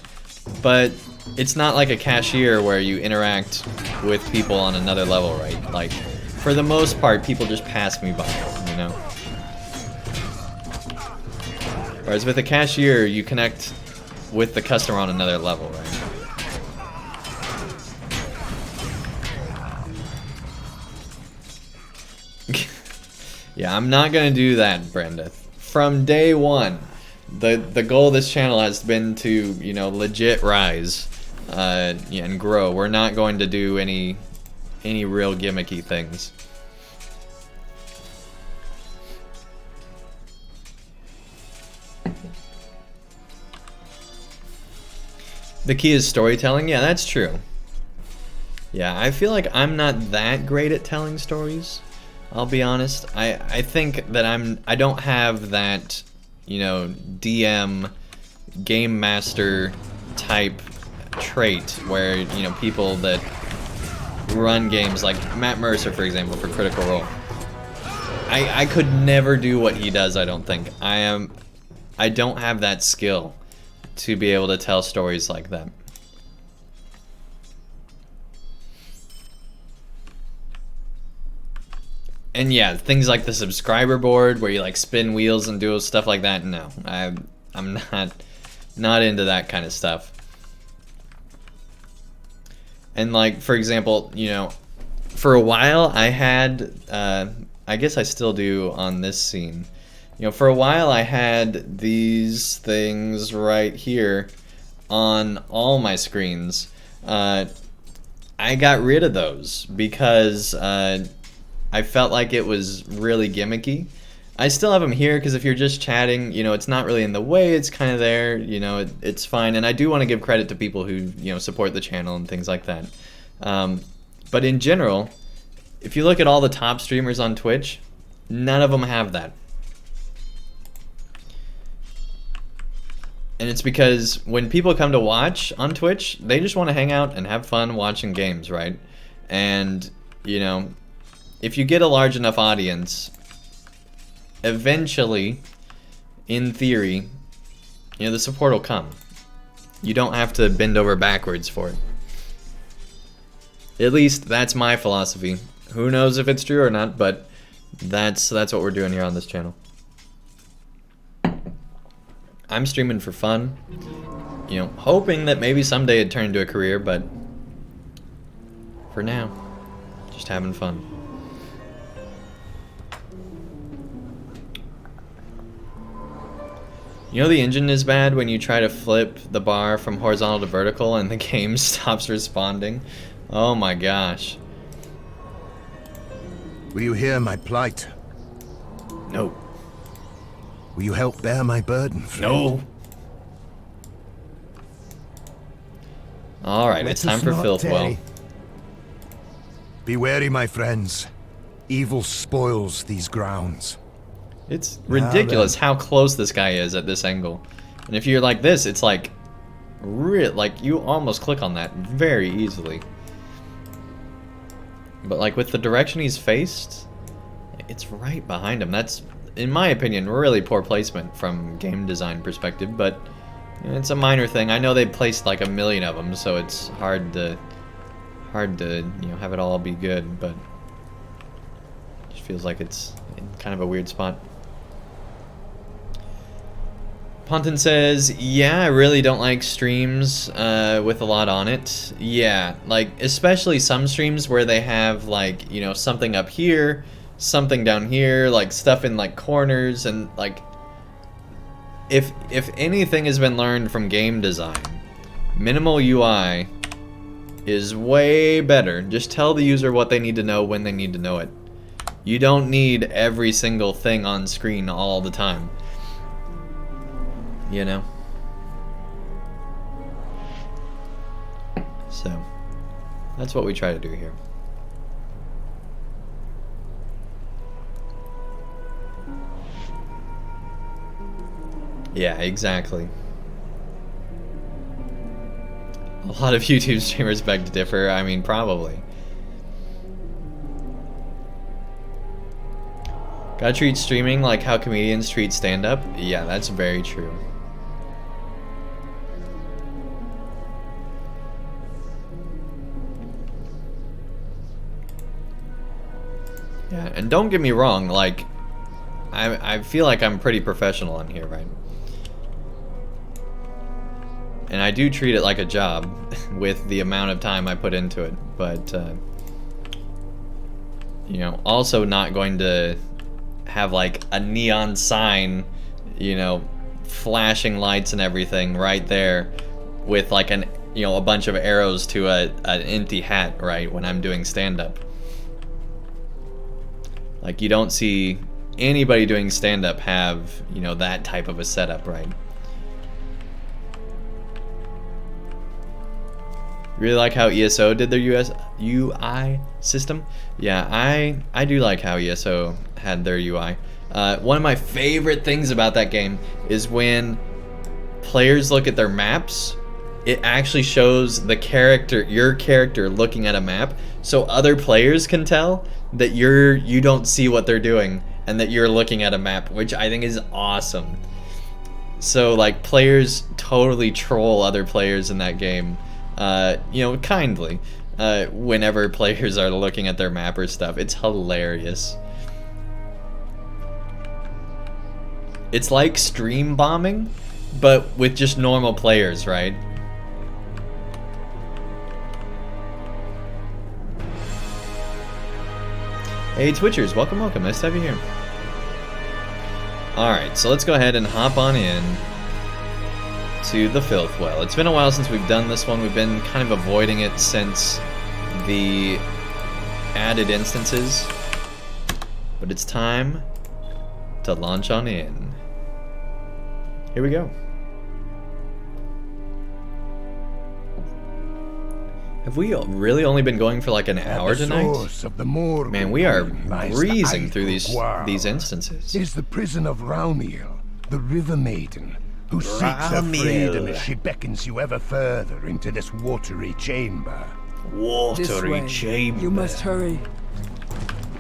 but it's not like a cashier where you interact with people on another level, right? Like, for the most part, people just pass me by, you know? Whereas with a cashier, you connect with the customer on another level, right? Yeah, I'm not gonna do that, Brenda. From day one, the goal of this channel has been to, you know, legit rise yeah, and grow. We're not going to do any real gimmicky things. The key is storytelling. Yeah, that's true. Yeah, I feel like I'm not that great at telling stories. I'll be honest. I think that I don't have that, you know, DM game master type trait where, you know, people that run games like Matt Mercer, for example, for Critical Role. I could never do what he does, I don't think. I don't have that skill to be able to tell stories like that. And yeah, things like the subscriber board where you like spin wheels and do stuff like that, no. I'm not into that kind of stuff. And like, for example, you know, for a while I had, I guess I still do on this scene. You know, for a while I had these things right here on all my screens. I got rid of those because I felt like it was really gimmicky. I still have them here because if you're just chatting, you know, it's not really in the way, it's kind of there, you know, it's fine. And I do want to give credit to people who, you know, support the channel and things like that. But in general, if you look at all the top streamers on Twitch, none of them have that. And it's because when people come to watch on Twitch, they just want to hang out and have fun watching games, right? And, you know, if you get a large enough audience, eventually, in theory, you know, the support will come. You don't have to bend over backwards for it. At least that's my philosophy. Who knows if it's true or not, but that's what we're doing here on this channel. I'm streaming for fun, you know, hoping that maybe someday it'd turn into a career, but for now, just having fun. You know the engine is bad when you try to flip the bar from horizontal to vertical and the game stops responding? Oh my gosh. Will you hear my plight? No. Will you help bear my burden? No. Alright, it's time for Filthwell. Be wary, my friends. Evil spoils these grounds. It's ridiculous how close this guy is at this angle. And if you're like this, it's like... like, you almost click on that very easily. But like, with the direction he's faced, it's right behind him. That's, in my opinion, really poor placement from game design perspective, but you know, it's a minor thing. I know they placed like 1 million of them, so it's hard to you know, have it all be good, but it just feels like it's in kind of a weird spot. Ponton says, yeah, I really don't like streams with a lot on it. Yeah, like, especially some streams where they have, like, you know, something up here, something down here, like, stuff in, like, corners, and, like, if anything has been learned from game design, minimal UI is way better. Just tell the user what they need to know when they need to know it. You don't need every single thing on screen all the time. You know? So, that's what we try to do here. Yeah, exactly. A lot of YouTube streamers beg to differ. I mean, probably. Gotta treat streaming like how comedians treat stand-up. Yeah, that's very true. Yeah, and don't get me wrong, like, I feel like I'm pretty professional on here, right? And I do treat it like a job with the amount of time I put into it, but, you know, also not going to have, like, a neon sign, you know, flashing lights and everything right there with, like, an, you know, a bunch of arrows to an empty hat, right, when I'm doing stand-up. Like, you don't see anybody doing stand-up have, you know, that type of a setup, right? Really like how ESO did their UI system. Yeah, I do like how ESO had their UI. One of my favorite things about that game is when players look at their maps, it actually shows the character, your character looking at a map, so other players can tell that you don't see what they're doing and that you're looking at a map, which I think is awesome. So like players totally troll other players in that game, you know, kindly, whenever players are looking at their map or stuff. It's hilarious. It's like stream bombing, but with just normal players, right? Hey Twitchers, welcome, welcome. Nice to have you here. Alright, so let's go ahead and hop on in to the Filth Well. It's been a while since we've done this one. We've been kind of avoiding it since the added instances. But it's time to launch on in. Here we go. Have we really only been going for like an hour tonight? Man, we are breezing through these instances. Is the prison of Raumiel, the River Maiden, who seeks her freedom as she beckons you ever further into this watery chamber. Watery chamber. You must hurry.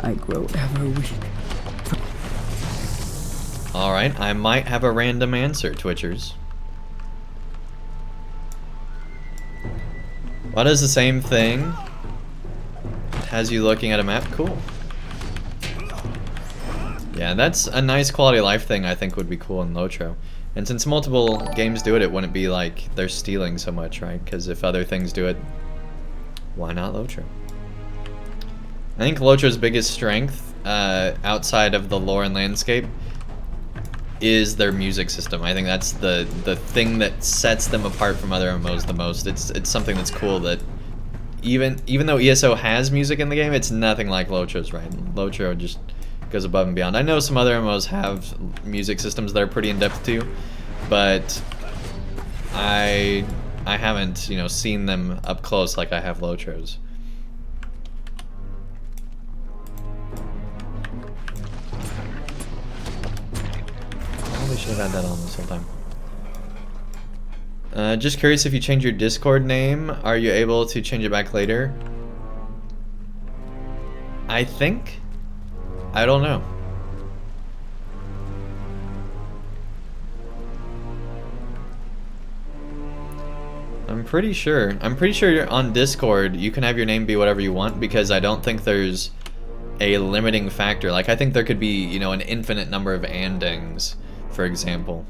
I grow ever weak. Alright, I might have a random answer, Twitchers. What is the same thing? It has you looking at a map? Cool. Yeah, that's a nice quality of life thing I think would be cool in LOTRO. And since multiple games do it, it wouldn't be like they're stealing so much, right? Because if other things do it, why not LOTRO? I think LOTRO's biggest strength, outside of the lore and landscape, is their music system. I think that's the thing that sets them apart from other MMOs the most. It's something that's cool that even though ESO has music in the game, it's nothing like LOTRO's, right? LOTRO just goes above and beyond. I know some other MMOs have music systems that are pretty in-depth too, but I haven't, you know, seen them up close like I have LOTRO's. Probably should have had that on this whole time. Just curious, if you change your Discord name, are you able to change it back later? I think. I don't know. I'm pretty sure on Discord you can have your name be whatever you want, because I don't think there's a limiting factor. Like, I think there could be, you know, an infinite number of Andangs, for example.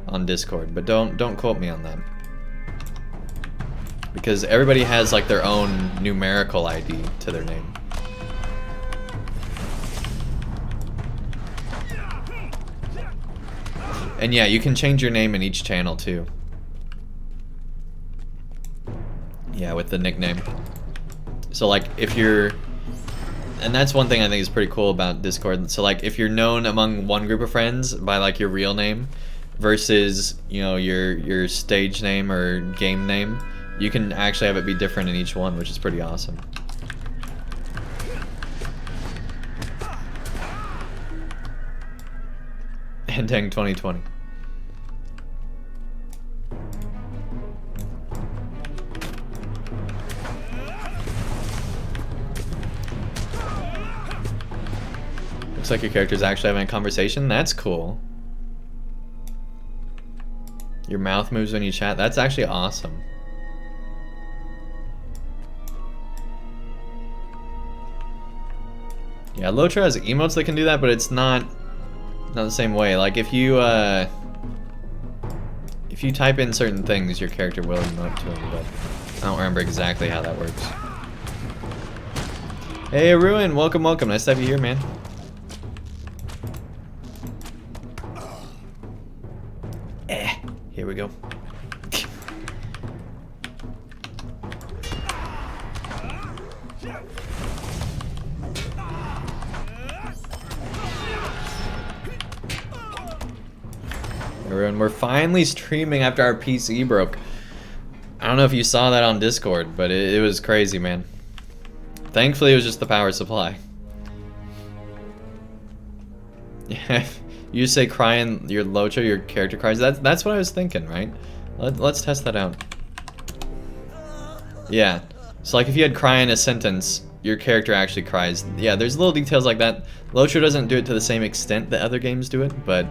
on Discord, but don't quote me on that. Because everybody has like their own numerical ID to their name. And yeah, you can change your name in each channel too. Yeah, with the nickname. So like if you're, and that's one thing I think is pretty cool about Discord. So like if you're known among one group of friends by like your real name versus, you know, your stage name or game name, you can actually have it be different in each one, which is pretty awesome. Andang 2020. Looks like your character's actually having a conversation. That's cool. Your mouth moves when you chat. That's actually awesome. Yeah, LOTRO has emotes that can do that, but it's not the same way. Like if you type in certain things, your character will emote to them, but I don't remember exactly how that works. Hey Ruin, welcome, welcome. Nice to have you here, man. Here we go. Everyone, we're finally streaming after our PC broke. I don't know if you saw that on Discord, but it was crazy, man. Thankfully, it was just the power supply. Yeah, you say cry in your LOTRO, your character cries. That's what I was thinking, right? Let's test that out. Yeah, so like if you had cry in a sentence, your character actually cries. Yeah, there's little details like that. LOTRO doesn't do it to the same extent that other games do it, but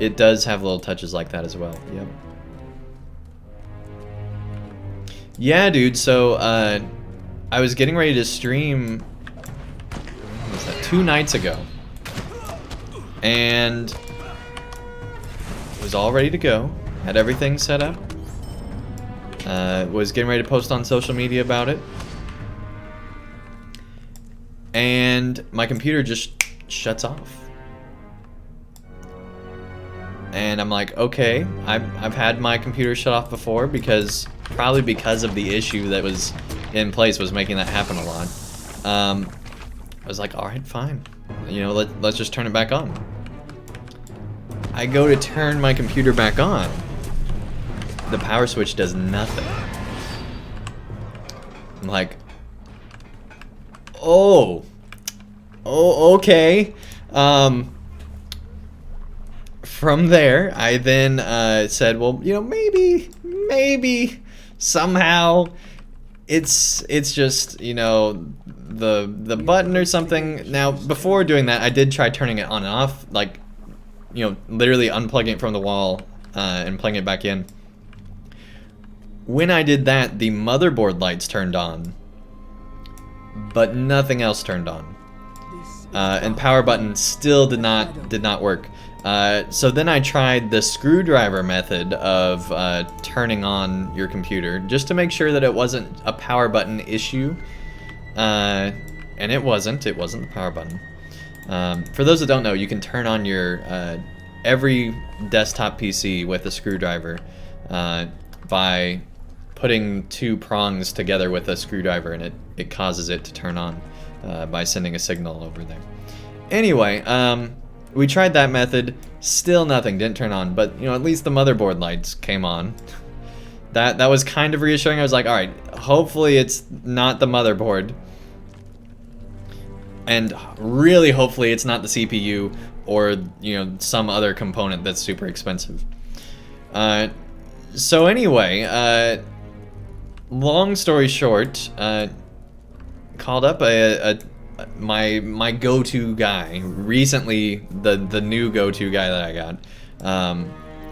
it does have little touches like that as well. Yep. Yeah, dude, so I was getting ready to stream, what was that, 2 nights ago. And was all ready to go. Had everything set up. Was getting ready to post on social media about it. And my computer just shuts off. And I'm like, okay, I've had my computer shut off before probably because of the issue that was in place was making that happen a lot. I was like, all right, fine. You know, let's just turn it back on. I go to turn my computer back on. The power switch does nothing. I'm like, oh, okay. From there, I then said, well, you know, maybe somehow it's just, you know, the button or something. Now, before doing that, I did try turning it on and off, like, you know, literally unplugging it from the wall and plugging it back in. When I did that, the motherboard lights turned on, but nothing else turned on. And power button still did not work. So then I tried the screwdriver method of turning on your computer just to make sure that it wasn't a power button issue. And it wasn't the power button. For those that don't know, you can turn on your every desktop PC with a screwdriver by putting 2 prongs together with a screwdriver, and it causes it to turn on by sending a signal over there. Anyway, we tried that method, still nothing, didn't turn on, but you know, at least the motherboard lights came on. That was kind of reassuring. I was like, all right, hopefully it's not the motherboard. And really hopefully it's not the CPU or, you know, some other component that's super expensive. So anyway, long story short, called up my go-to guy recently, the new go-to guy that I got.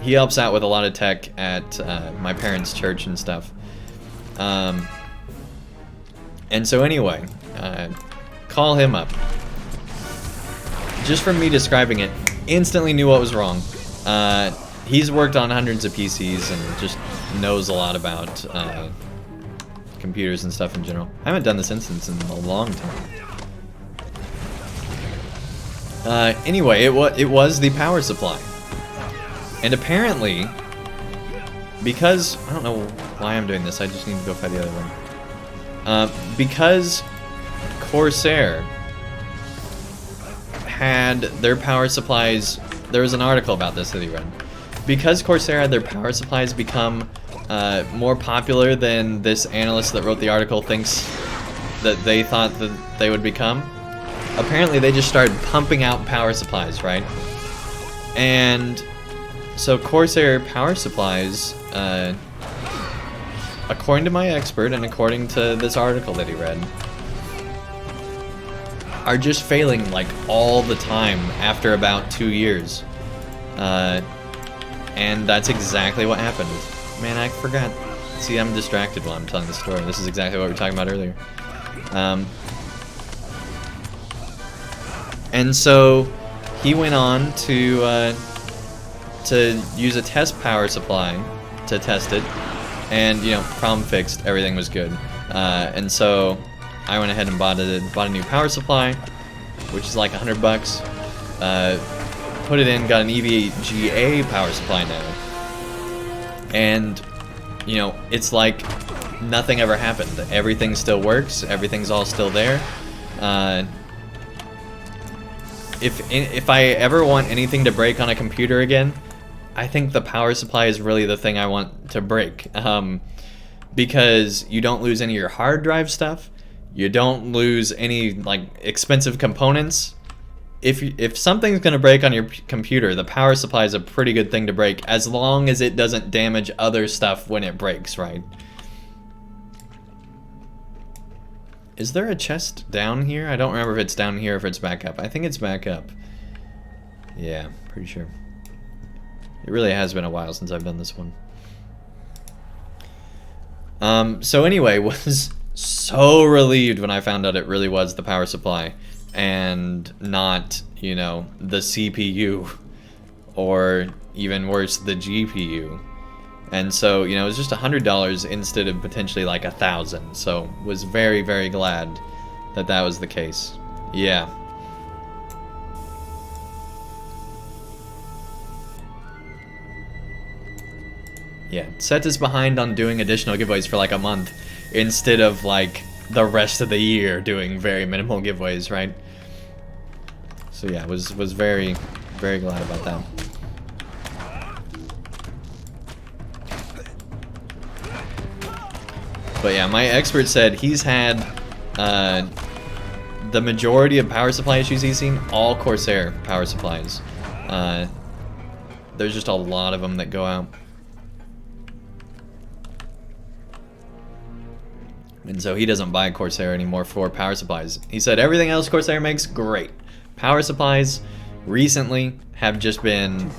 He helps out with a lot of tech at my parents' church and stuff. And so anyway, call him up. Just from me describing it, instantly knew what was wrong. he's worked on hundreds of PCs and just knows a lot about computers and stuff in general. I haven't done this instance in a long time. Anyway, it was the power supply. And apparently, because, I don't know why I'm doing this, I just need to go fight the other one. Because Corsair had their power supplies, there was an article about this that he read. Because Corsair had their power supplies become more popular than this analyst that wrote the article thinks that they thought that they would become, apparently they just started pumping out power supplies, right? And so Corsair power supplies, according to my expert and according to this article that he read, are just failing like all the time after about 2 years. And that's exactly what happened. Man, I forgot. See, I'm distracted while I'm telling the story. This is exactly what we were talking about earlier. And so he went on to use a test power supply to test it, and you know, problem fixed, everything was good. And so I went ahead and bought a new power supply, which is like $100. Put it in, got an EVGA power supply now, and you know, it's like nothing ever happened. Everything still works. Everything's all still there. If I ever want anything to break on a computer again, I think the power supply is really the thing I want to break, because you don't lose any of your hard drive stuff. You don't lose any like expensive components. If something's gonna break on your computer, the power supply is a pretty good thing to break, as long as it doesn't damage other stuff when it breaks, right? Is there a chest down here? I don't remember if it's down here or if it's back up. I think it's back up. Yeah, pretty sure. It really has been a while since I've done this one. So anyway, was so relieved when I found out it really was the power supply and not, you know, the CPU or even worse, the GPU. And so, you know, it was just $100 instead of potentially like $1,000. So was very, very glad that that was the case. Yeah. Yeah, set us behind on doing additional giveaways for like a month instead of like the rest of the year doing very minimal giveaways, right? So yeah, was very, very glad about that. But yeah, my expert said he's had the majority of power supply issues he's seen, all Corsair power supplies. There's just a lot of them that go out. And so he doesn't buy Corsair anymore for power supplies. He said everything else Corsair makes, great. Power supplies recently have just been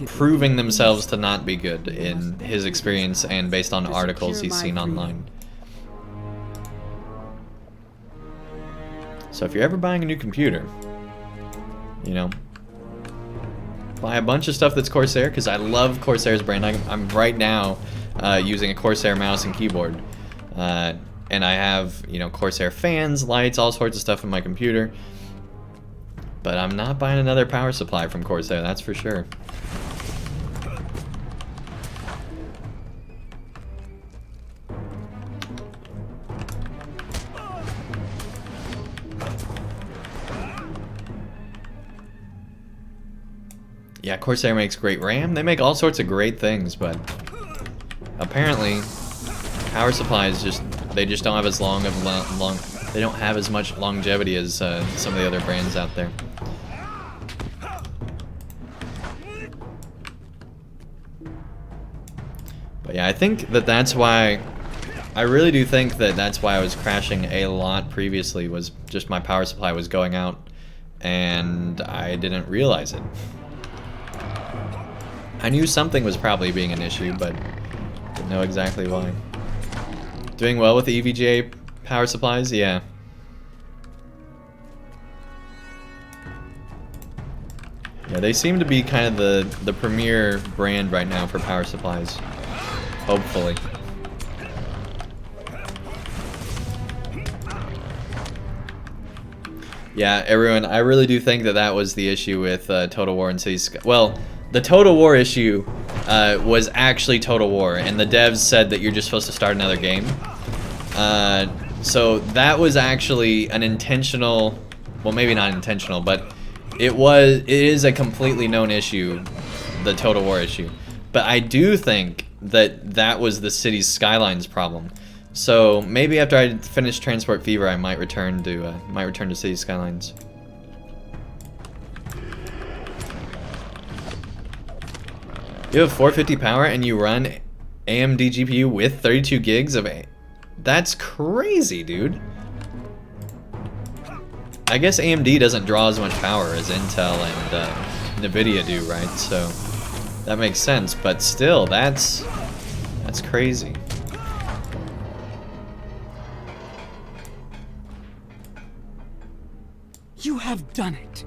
proving themselves to not be good in his experience and based on articles he's seen online. So if you're ever buying a new computer, you know, buy a bunch of stuff that's Corsair, because I love Corsair's brand. I'm right now using a Corsair mouse and keyboard. And I have, you know, Corsair fans, lights, all sorts of stuff in my computer. But I'm not buying another power supply from Corsair, that's for sure. Yeah, Corsair makes great RAM. They make all sorts of great things, but apparently power supplies they just don't have as they don't have as much longevity as some of the other brands out there. But yeah, I think that's why, I really do think that's why I was crashing a lot previously, was just my power supply was going out and I didn't realize it. I knew something was probably being an issue, but didn't know exactly why. Doing well with the EVGA power supplies? Yeah. Yeah, they seem to be kind of the premier brand right now for power supplies. Hopefully. Yeah, everyone, I really do think that that was the issue with Total War and Cities Sky. Well, the Total War issue was actually Total War, and the devs said that you're just supposed to start another game. So that was actually an intentional, well, maybe not intentional, but it is a completely known issue, the Total War issue. But I do think that that was the Cities Skylines problem. So maybe after I finish Transport Fever, I might return to Cities Skylines. You have 450 power and you run AMD GPU with 32 gigs of A. That's crazy, dude. I guess AMD doesn't draw as much power as Intel and Nvidia do, right? So that makes sense, but still, that's crazy. You have done it.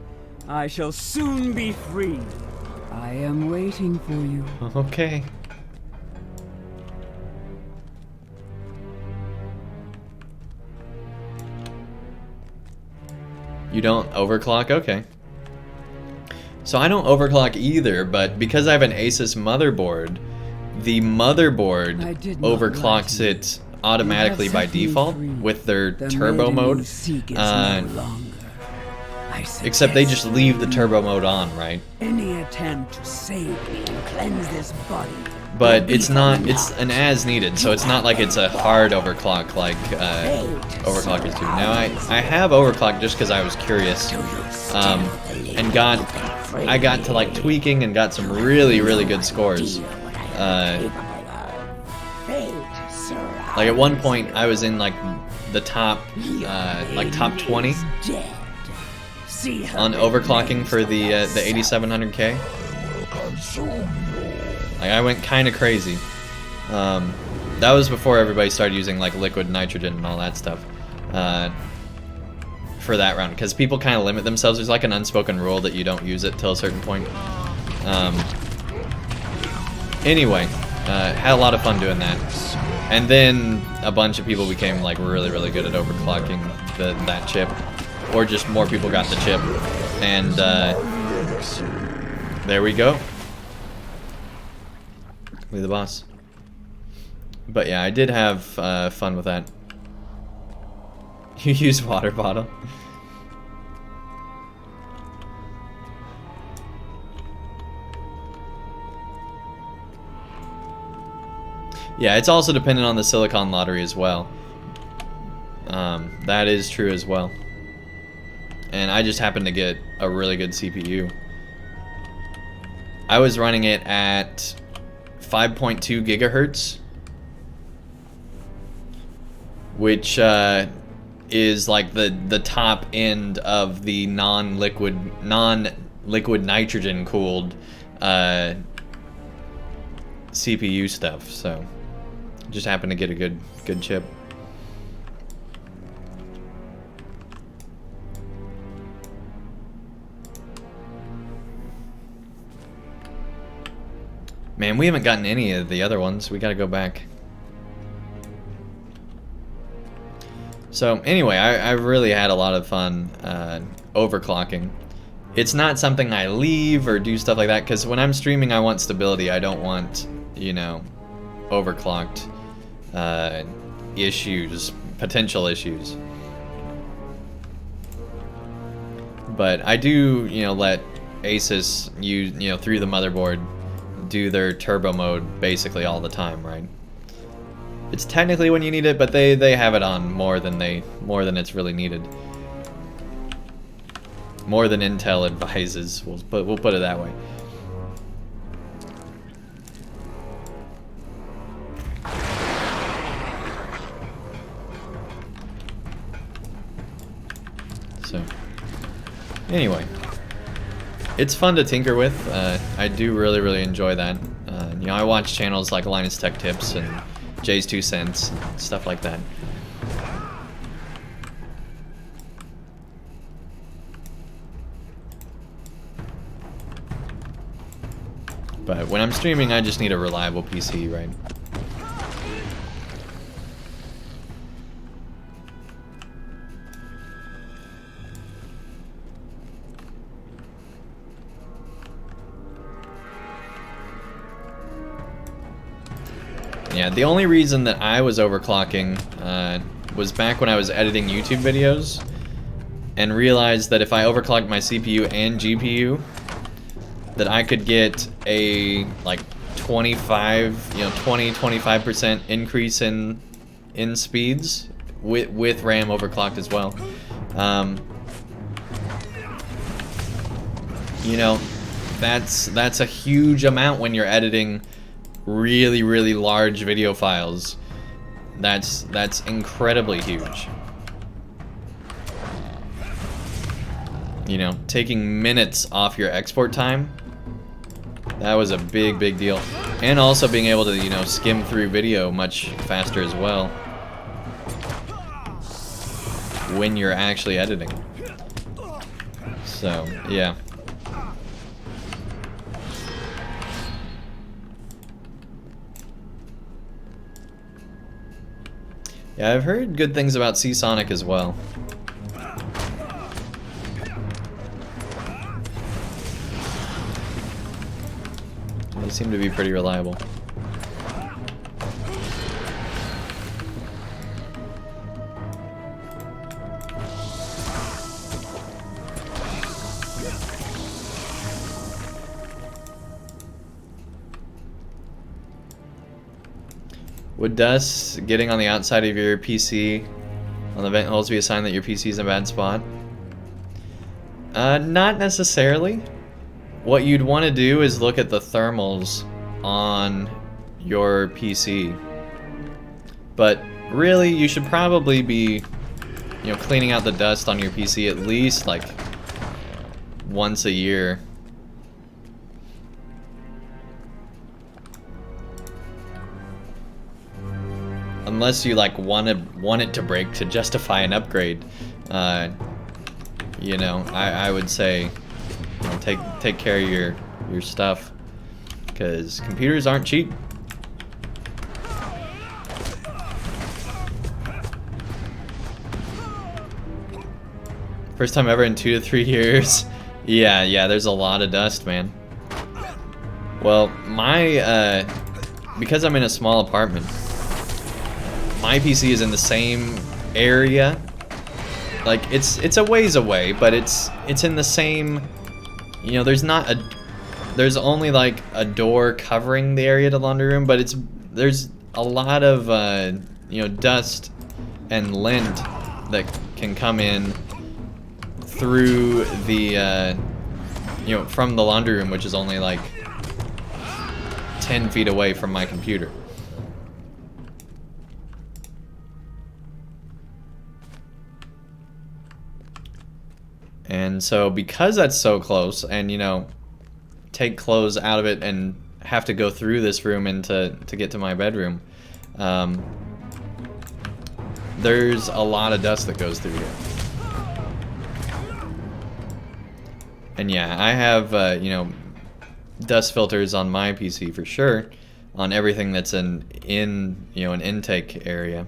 I shall soon be free. I am waiting for you. Okay. You don't overclock? Okay. So I don't overclock either, but because I have an Asus motherboard, the motherboard overclocks it automatically by default with their turbo mode. Except they just leave the turbo mode on, right? Any attempt to save me and cleanse this body. But it's not, it's an as needed, so it's not like it's a hard overclock like overclockers do. Now I have overclocked just because I was curious, and I got to like tweaking and got some really good scores. Like at one point I was in like the top, top 20 on overclocking for the 8700K. Like I went kind of crazy. That was before everybody started using like liquid nitrogen and all that stuff for that round, because people kind of limit themselves. There's like an unspoken rule that you don't use it till a certain point. Anyway, had a lot of fun doing that, and then a bunch of people became like really good at overclocking that chip, or just more people got the chip, and there we go. Be the boss. But yeah, I did have fun with that. You use water bottle. Yeah, it's also dependent on the silicon lottery as well. That is true as well. And I just happened to get a really good CPU. I was running it at 5.2 gigahertz, which is like the top end of the non-liquid nitrogen cooled CPU stuff. So just happened to get a good chip. Man, we haven't gotten any of the other ones. We gotta go back. So anyway, I really had a lot of fun overclocking. It's not something I leave or do stuff like that, because when I'm streaming I want stability. I don't want, you know, overclocked issues, potential issues. But I do, you know, let Asus use, you know, through the motherboard, do their turbo mode basically all the time, right? It's technically when you need it, but they have it on more than it's really needed. More than Intel advises. We'll put it that way. So anyway, it's fun to tinker with. I do really enjoy that. You know, I watch channels like Linus Tech Tips and Jay's 2 Cents, and stuff like that. But when I'm streaming, I just need a reliable PC, right? Yeah, the only reason that I was overclocking was back when I was editing YouTube videos and realized that if I overclocked my CPU and GPU, that I could get a like 25% increase in speeds with RAM overclocked as well. You know, that's a huge amount when you're editing really large video files. That's incredibly huge. You know, taking minutes off your export time, that was a big deal. And also being able to, you know, skim through video much faster as well when you're actually editing. So, yeah. Yeah, I've heard good things about Seasonic as well. They seem to be pretty reliable. Would dust getting on the outside of your PC on the vent holes be a sign that your PC is in a bad spot? Not necessarily. What you'd want to do is look at the thermals on your PC. But really, you should probably be, you know, cleaning out the dust on your PC at least like once a year. Unless you like want it to break to justify an upgrade, you know, I would say, you know, take care of your stuff, because computers aren't cheap. First time ever in 2 to 3 years. Yeah, there's a lot of dust, man. Well, my because I'm in a small apartment, my PC is in the same area. Like it's a ways away, but it's in the same, you know, there's only like a door covering the area to the laundry room, but there's a lot of you know, dust and lint that can come in through the you know, from the laundry room, which is only like 10 feet away from my computer. And so because that's so close, and, you know, take clothes out of it and have to go through this room and to get to my bedroom, there's a lot of dust that goes through here. And yeah, I have, you know, dust filters on my PC for sure, on everything that's in you know, an intake area.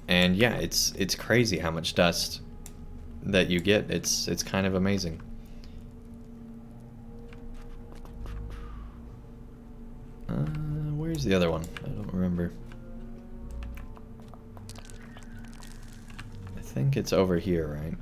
And yeah, it's crazy how much dust that you get. It's kind of amazing. Where's the other one? I don't remember. I think it's over here, right?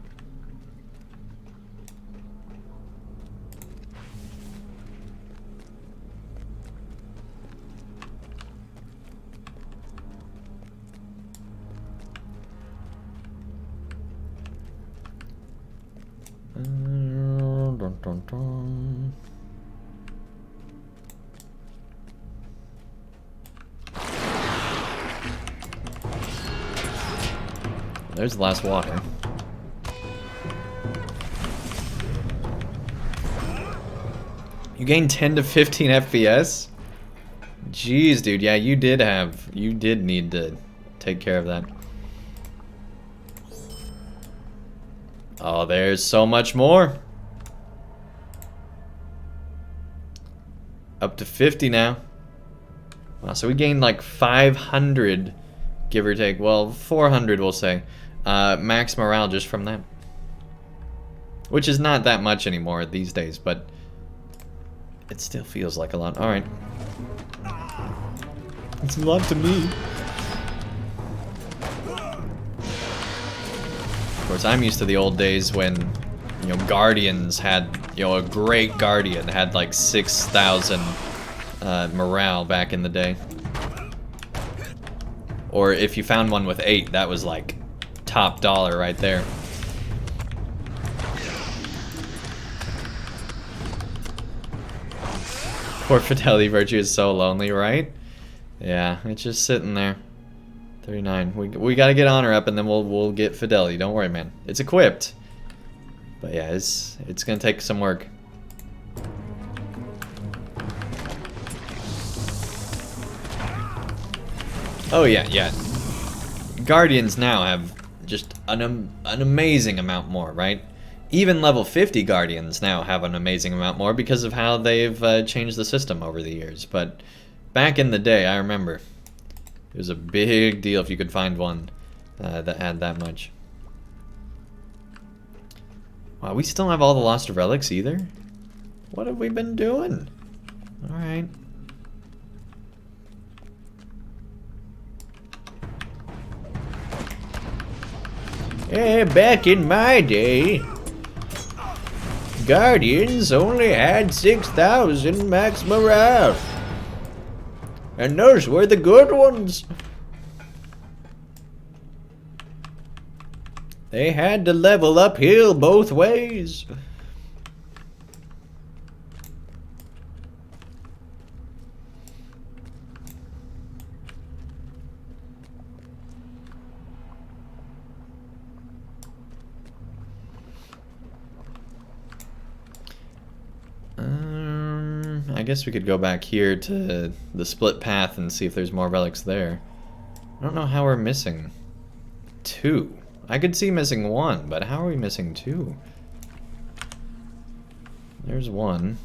There's the last walker. You gained 10 to 15 FPS? Jeez, dude. Yeah, you did need to take care of that. Oh, there's so much more. Up to 50 now. Wow, so we gained like 500, give or take. Well, 400 we'll say. Max morale just from that. Which is not that much anymore these days, but it still feels like a lot. Alright. It's a lot to me. Of course, I'm used to the old days when, you know, Guardians had, you know, a great Guardian had like 6,000 morale back in the day. Or if you found one with 8, that was like top dollar right there. Poor Fidelity Virtue is so lonely, right? Yeah, it's just sitting there. 39. We gotta get honor up and then we'll get Fidelity. Don't worry, man. It's equipped. But yeah, it's gonna take some work. Oh yeah, yeah. Guardians now have just an amazing amount more, right? Even level 50 Guardians now have an amazing amount more because of how they've changed the system over the years. But back in the day, I remember, it was a big deal if you could find one that had that much. Wow, we still have all the lost relics either? What have we been doing? Alright. Yeah, back in my day, Guardians only had 6,000 max morale. And those were the good ones. They had to level uphill both ways. I guess we could go back here to the split path and see if there's more relics there. I don't know how we're missing 2. I could see missing 1, but how are we missing 2? There's 1.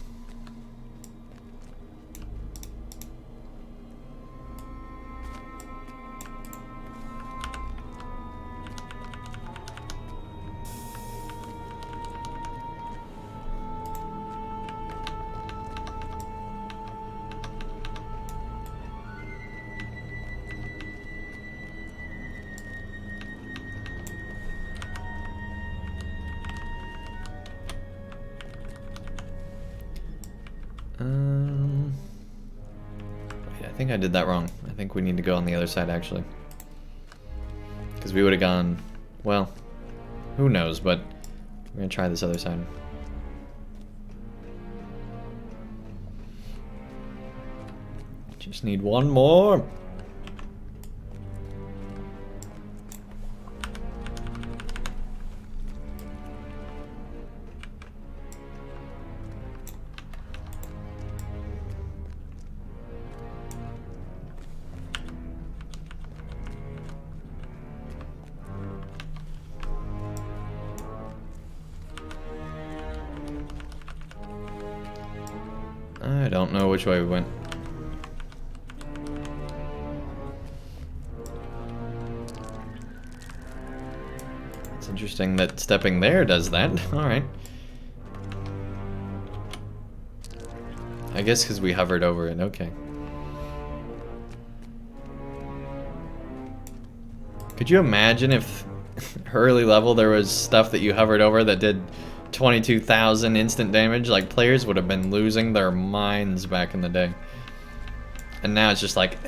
Wait, I think I did that wrong. I think we need to go on the other side, actually. Because we would have gone... Well, who knows, but we're going to try this other side. Just need 1 more. I don't know which way we went. It's interesting that stepping there does that. Alright. I guess because we hovered over it. Okay. Could you imagine if early level there was stuff that you hovered over that did 22,000 instant damage? Like, players would have been losing their minds back in the day. And now it's just like,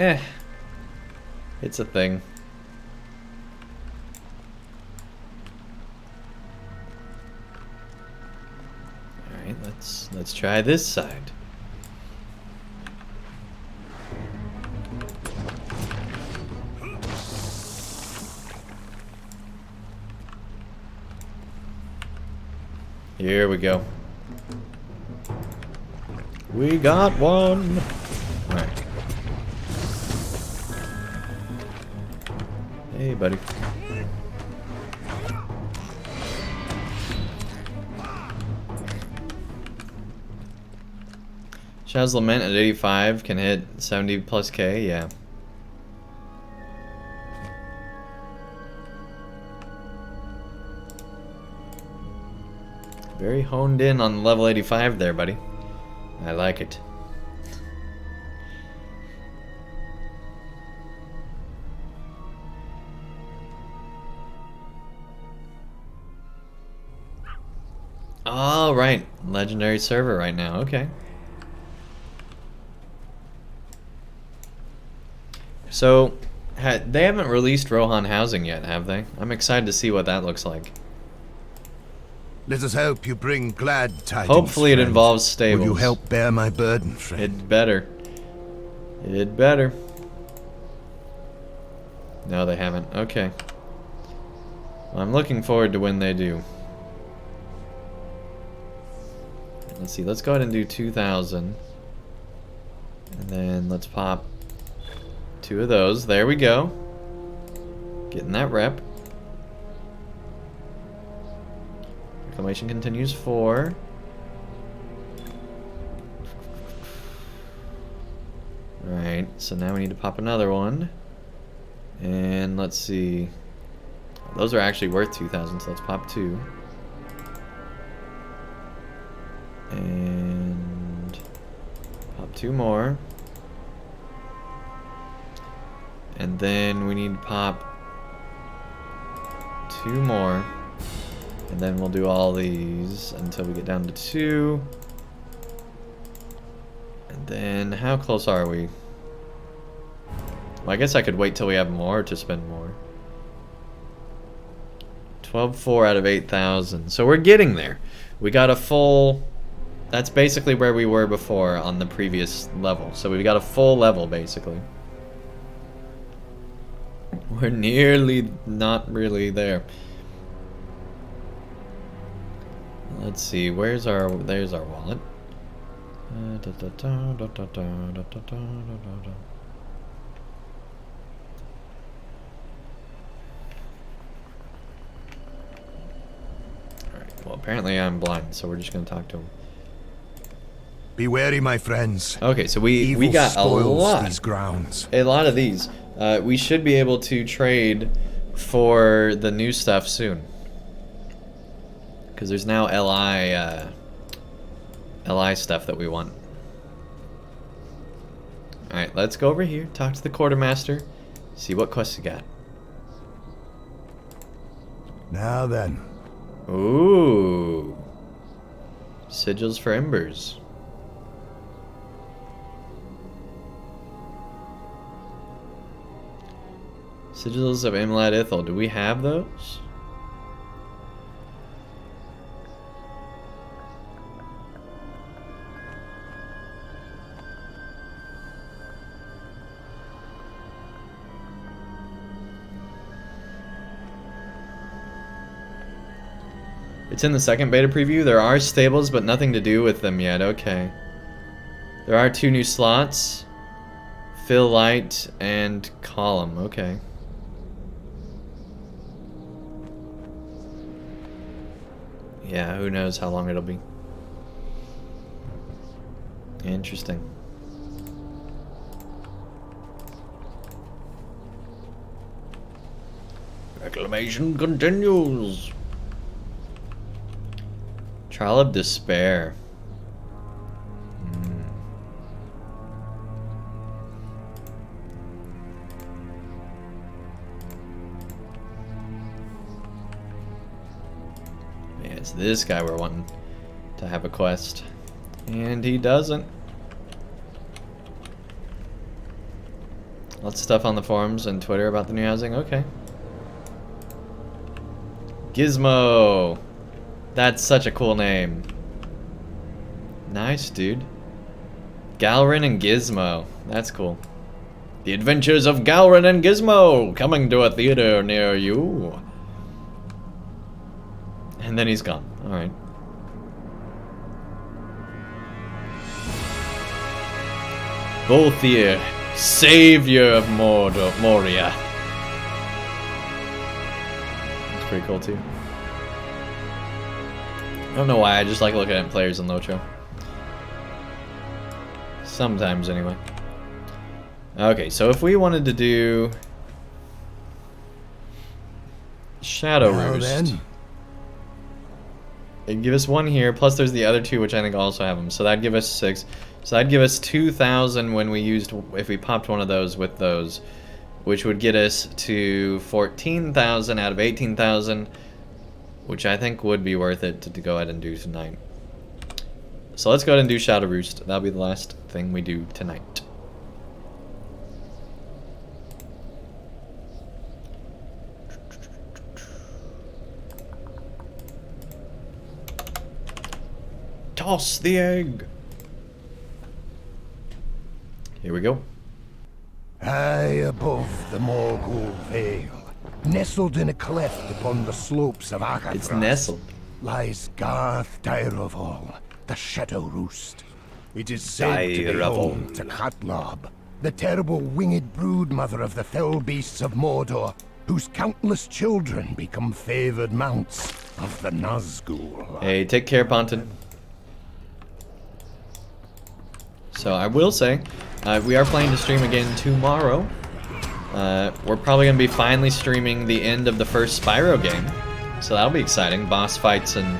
it's a thing. Alright, let's try this side. Here we go. We got 1. Alright. Hey, buddy. Shadow's Lament at 85 can hit 70 plus K, yeah. Very honed in on level 85 there, buddy. I like it. All right, legendary server right now. Okay. So, they haven't released Rohan Housing yet, have they? I'm excited to see what that looks like. Let us hope you bring glad tidings. Hopefully, it friend. involves stables. Will you help bear my burden, friend? It better. It better. No, they haven't. Okay. Well, I'm looking forward to when they do. Let's see, let's go ahead and do 2,000. And then let's pop 2 of those. There we go. Getting that rep. Reclamation continues 4. Alright, so now we need to pop another one. And let's see. Those are actually worth 2,000, so let's pop 2. And pop 2 more. And then we need to pop 2 more. And then we'll do all these until we get down to 2. And then how close are we? Well, I guess I could wait till we have more to spend more. 12,400 out of 8,000. So we're getting there. We got a full... That's basically where we were before on the previous level. So we've got a full level, basically. We're nearly not really there. Let's see, there's our wallet. Alright, well apparently I'm blind, so we're just gonna talk to him. Be wary, my friends. Okay, so we got a lot. These grounds. A lot of these. We should be able to trade for the new stuff soon. Because there's now LI stuff that we want. Alright, let's go over here, talk to the quartermaster, see what quests you got. Now then. Ooh. Sigils for Embers. Sigils of Imlad Ithil. Do we have those? It's in the second beta preview. There are stables, but nothing to do with them yet. Okay. There are 2 new slots. Fill Light and Column. Okay. Yeah, who knows how long it'll be. Interesting. Reclamation continues. Trial of Despair. Yeah, it's this guy we're wanting to have a quest. And he doesn't. Lots of stuff on the forums and Twitter about the new housing. Okay. Gizmo. That's such a cool name. Nice, dude. Galrin and Gizmo. That's cool. The Adventures of Galrin and Gizmo, coming to a theater near you. And then he's gone. Alright. Volthir, savior of Mordor, Moria. That's pretty cool too. I don't know why, I just like looking at players in LOTRO. Sometimes, anyway. Okay, so if we wanted to do Shadow Well, Roost, then. it'd give us 1 here, plus there's the other 2, which I think also have them. So that'd give us 6. So that'd give us 2,000 when we used, if we popped one of those with those, which would get us to 14,000 out of 18,000, which I think would be worth it to go ahead and do tonight. So let's go ahead and do Shadow Roost. That'll be the last thing we do tonight. Toss the egg. Here we go. High above the Morgul Vale, nestled in a cleft upon the slopes of Agatha, It's nestled. lies Garth Dairavol, the Shadow Roost. It is said to be home to Katlob, the terrible winged broodmother of the fell beasts of Mordor, whose countless children become favored mounts of the Nazgul. Hey, take care, Ponton. So I will say, we are planning to stream again tomorrow. We're probably going to be finally streaming the end of the first Spyro game. So that'll be exciting. Boss fights and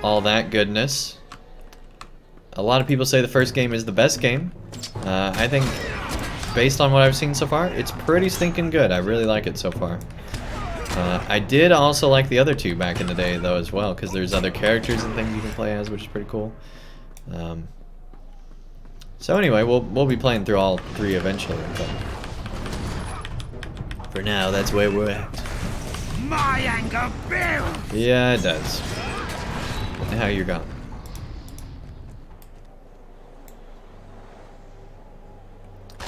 all that goodness. A lot of people say the first game is the best game. I think, based on what I've seen so far, it's pretty stinking good. I really like it so far. I did also like the other 2 back in the day, though, as well, because there's other characters and things you can play as, which is pretty cool. So anyway, we'll be playing through all 3 eventually, but for now, that's where we're at. My anger builds! Yeah, it does. How you're going?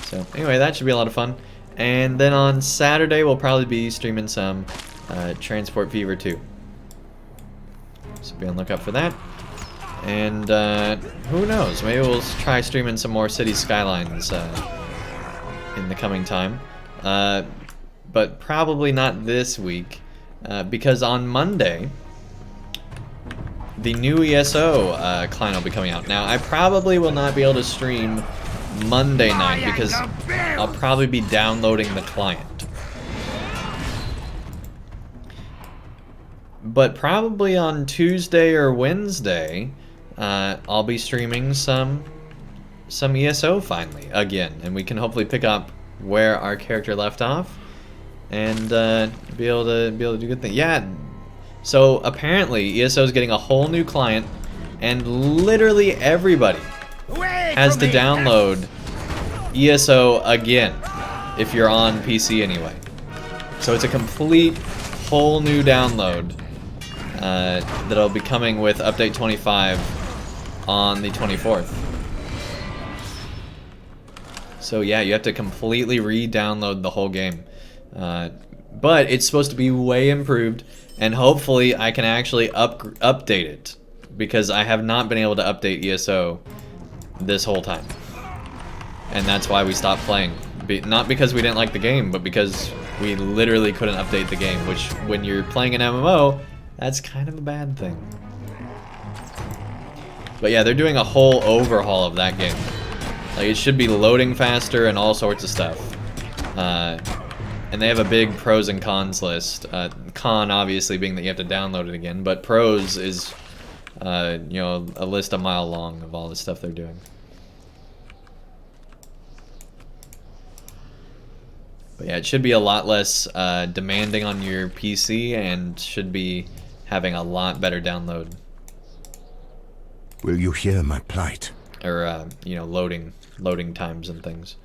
So anyway, that should be a lot of fun. And then on Saturday, we'll probably be streaming some Transport Fever 2. So be on the lookout for that. And who knows? Maybe we'll try streaming some more City Skylines in the coming time. But probably not this week, because on Monday, the new ESO client will be coming out. Now, I probably will not be able to stream Monday night because I'll probably be downloading the client. But probably on Tuesday or Wednesday, I'll be streaming some ESO finally again, and we can hopefully pick up where our character left off, and be able to do good things. Yeah. So apparently ESO is getting a whole new client, and literally everybody has to download ESO again if you're on PC anyway. So it's a complete whole new download that'll be coming with update 25 on the 24th. So yeah, you have to completely re-download the whole game. But it's supposed to be way improved, and hopefully I can actually update it, because I have not been able to update ESO this whole time. And that's why we stopped playing. Not because we didn't like the game, but because we literally couldn't update the game, which when you're playing an MMO, that's kind of a bad thing. But yeah, they're doing a whole overhaul of that game. Like, it should be loading faster and all sorts of stuff. And they have a big pros and cons list. Con obviously being that you have to download it again, but pros is, you know, a list a mile long of all the stuff they're doing. But yeah, it should be a lot less demanding on your PC, and should be having a lot better download. Will you hear my plight? Or, you know, loading times and things.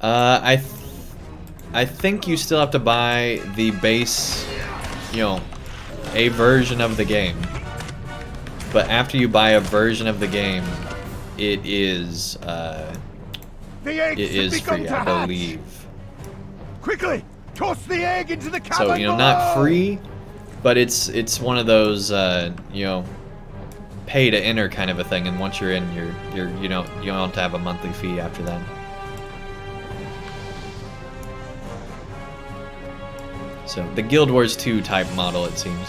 I think you still have to buy the base, you know, a version of the game. But after you buy a version of the game, it is free, I believe. Quickly, toss the egg into the cabin. So, you know, not free, but it's one of those you know, pay to enter kind of a thing. And once you're in, you know, you don't have to have a monthly fee after that. So the Guild Wars 2 type model, it seems.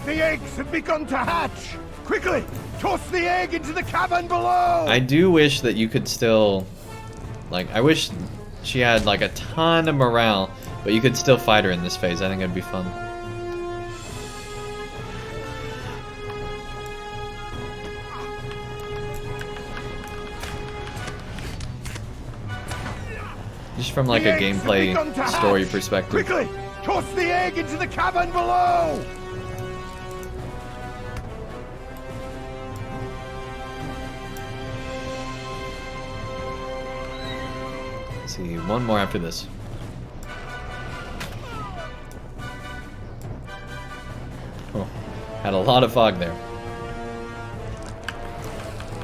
The eggs have begun to hatch! Quickly! Toss the egg into the cavern below! I do wish that you could still... Like, I wish she had, like, a ton of morale, but you could still fight her in this phase. I think it'd be fun. Just from, like, a gameplay story perspective. Quickly! Toss the egg into the cavern below! Let's see, one more after this. Oh, had a lot of fog there.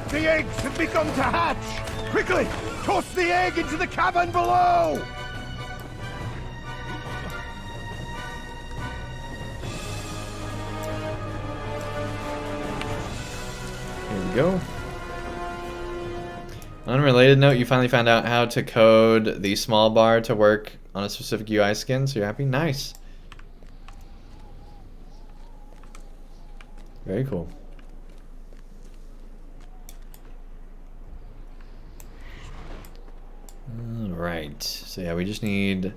The eggs have begun to hatch! Quickly! Toss the egg into the cavern below! Here we go. Unrelated note, you finally found out how to code the small bar to work on a specific UI skin, so you're happy? Nice. Very cool. Alright, so yeah, we just need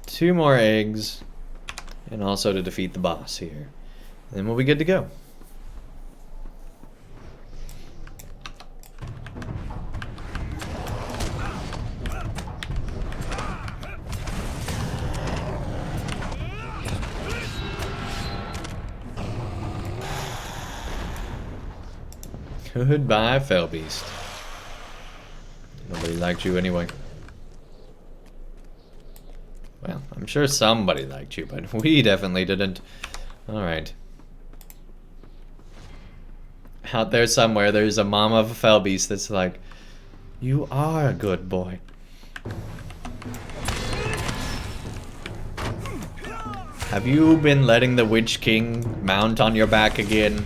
2 more eggs and also to defeat the boss here. And then we'll be good to go. Goodbye, Fell Beast. Nobody liked you anyway. Well, I'm sure somebody liked you, but we definitely didn't. Alright. Out there somewhere, there's a mama of a Fell Beast that's like, you are a good boy. Have you been letting the Witch King mount on your back again?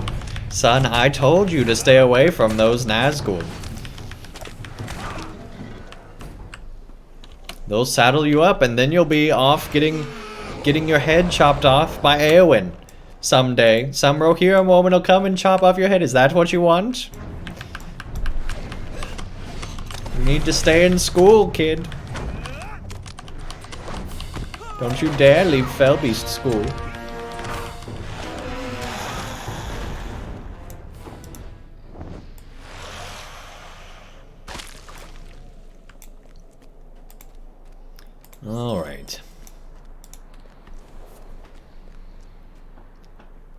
Son, I told you to stay away from those Nazgul. They'll saddle you up and then you'll be off getting your head chopped off by Eowyn. Someday, some Rohirrim woman will come and chop off your head. Is that what you want? You need to stay in school, kid. Don't you dare leave Fellbeast school. Alright.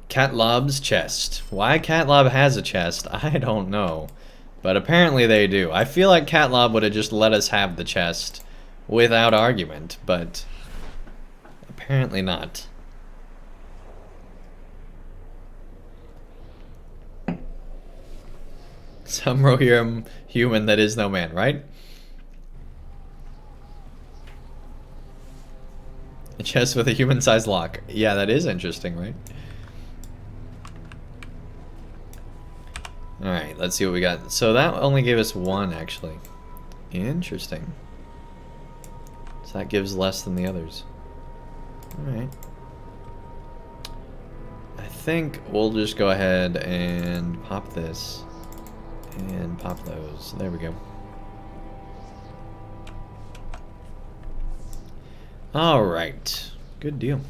Catlob's chest. Why Catlob has a chest, I don't know. But apparently they do. I feel like Catlob would have just let us have the chest without argument, but apparently not. Some Rohirrim human that is no man, right? A chest with a human-sized lock. Yeah, that is interesting, right? Alright, let's see what we got. So that only gave us 1, actually. Interesting. So that gives less than the others. Alright. I think we'll just go ahead and pop this. And pop those. There we go. Alright, good deal.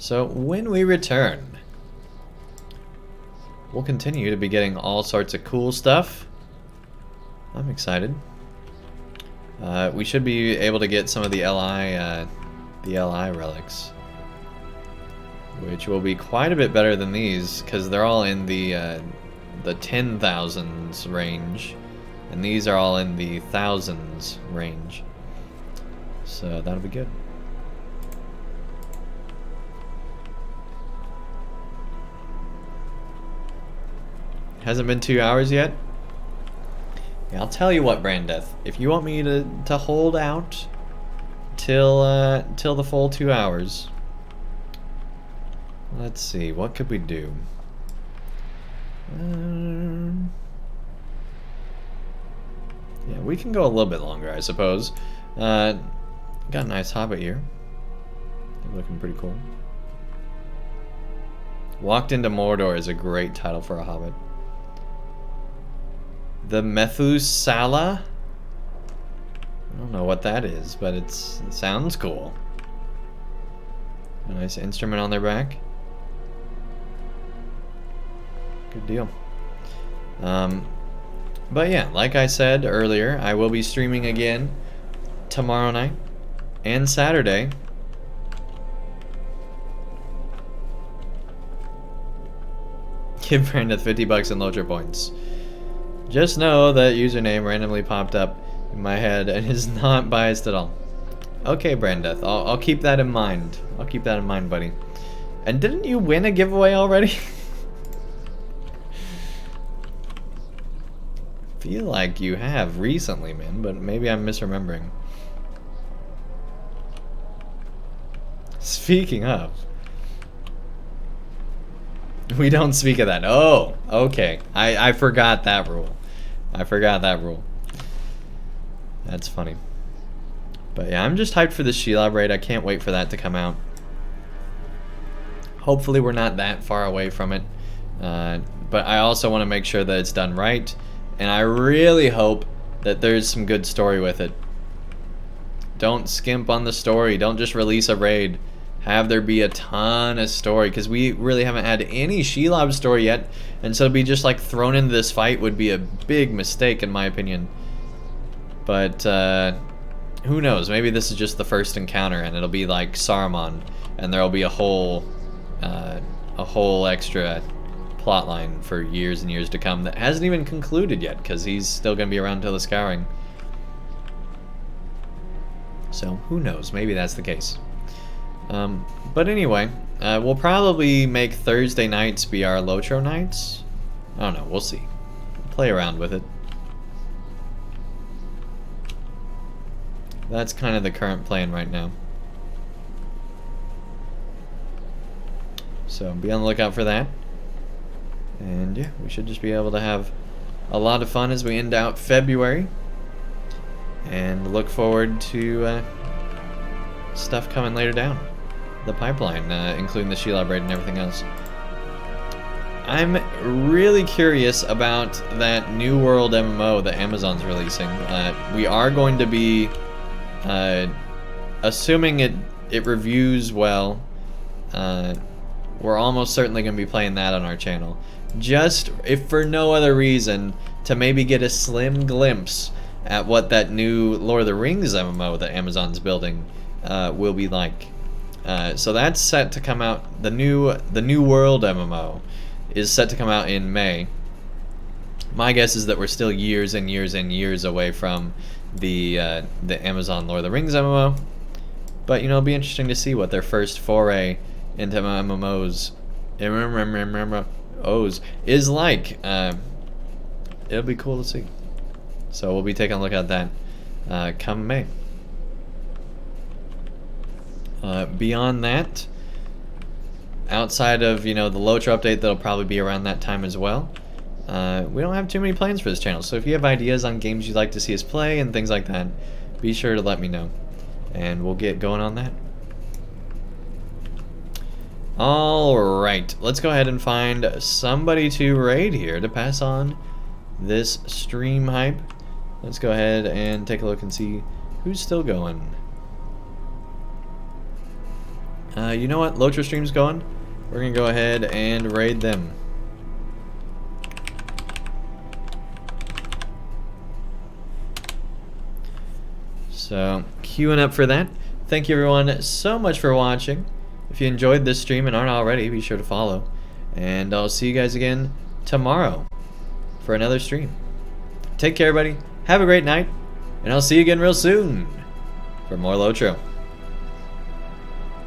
So when we return, we'll continue to be getting all sorts of cool stuff. I'm excited. We should be able to get some of the LI relics, which will be quite a bit better than these because they're all in the 10,000s range, and these are all in the thousands range. So that'll be good. Hasn't been 2 hours yet? Yeah, I'll tell you what, Brandeth. If you want me to hold out till the full 2 hours, let's see, what could we do? Yeah, we can go a little bit longer, I suppose. Got a nice hobbit here. They're looking pretty cool. Walked into Mordor is a great title for a Hobbit. The Methusala? I don't know what that is, but it sounds cool. A nice instrument on their back. Good deal. But yeah, like I said earlier, I will be streaming again tomorrow night and Saturday. Give Brandon 50 bucks in LOTRO points. Just know that username randomly popped up in my head and is not biased at all. Okay, Brandeth, I'll keep that in mind. I'll keep that in mind, buddy. And didn't you win a giveaway already? Feel like you have recently, man, but maybe I'm misremembering. Speaking of, we don't speak of that. Oh, okay. I forgot that rule. I forgot that rule. That's funny. But yeah, I'm just hyped for the Shelob raid. I can't wait for that to come out. Hopefully we're not that far away from it. But I also want to make sure that it's done right. And I really hope that there's some good story with it. Don't skimp on the story. Don't just release a raid. Have there be a ton of story. Because we really haven't had any Shelob story yet. And so to be just like thrown into this fight would be a big mistake in my opinion. But who knows? Maybe this is just the first encounter and it'll be like Saruman. And there'll be a whole extra plotline for years and years to come that hasn't even concluded yet because he's still going to be around till the Scouring. So who knows? Maybe that's the case. But anyway, we'll probably make Thursday nights be our LOTRO nights. I don't know. We'll see. Play around with it. That's kind of the current plan right now. So be on the lookout for that. And yeah, we should just be able to have a lot of fun as we end out February. And look forward to stuff coming later down the pipeline, including the Shelob raid and everything else. I'm really curious about that New World MMO that Amazon's releasing. We are going to be, assuming it reviews well, we're almost certainly going to be playing that on our channel. Just, if for no other reason, to maybe get a slim glimpse at what that new Lord of the Rings MMO that Amazon's building will be like. So that's set to come out. The new World MMO is set to come out in May. My guess is that we're still years and years and years away from the Amazon Lord of the Rings MMO. But you know, it'll be interesting to see what their first foray into MMOs is like. It'll be cool to see. So we'll be taking a look at that come May. Beyond that, outside of the LOTRO update that'll probably be around that time as well, we don't have too many plans for this channel. So if you have ideas on games you'd like to see us play and things like that, be sure to let me know, and we'll get going on that. Alright, let's go ahead and find somebody to raid here to pass on this stream hype. Let's go ahead and take a look and see who's still going. You know what? LOTRO stream's going. We're going to go ahead and raid them. So, queuing up for that. Thank you everyone so much for watching. If you enjoyed this stream and aren't already, be sure to follow. And I'll see you guys again tomorrow for another stream. Take care, everybody. Have a great night. And I'll see you again real soon for more LOTRO.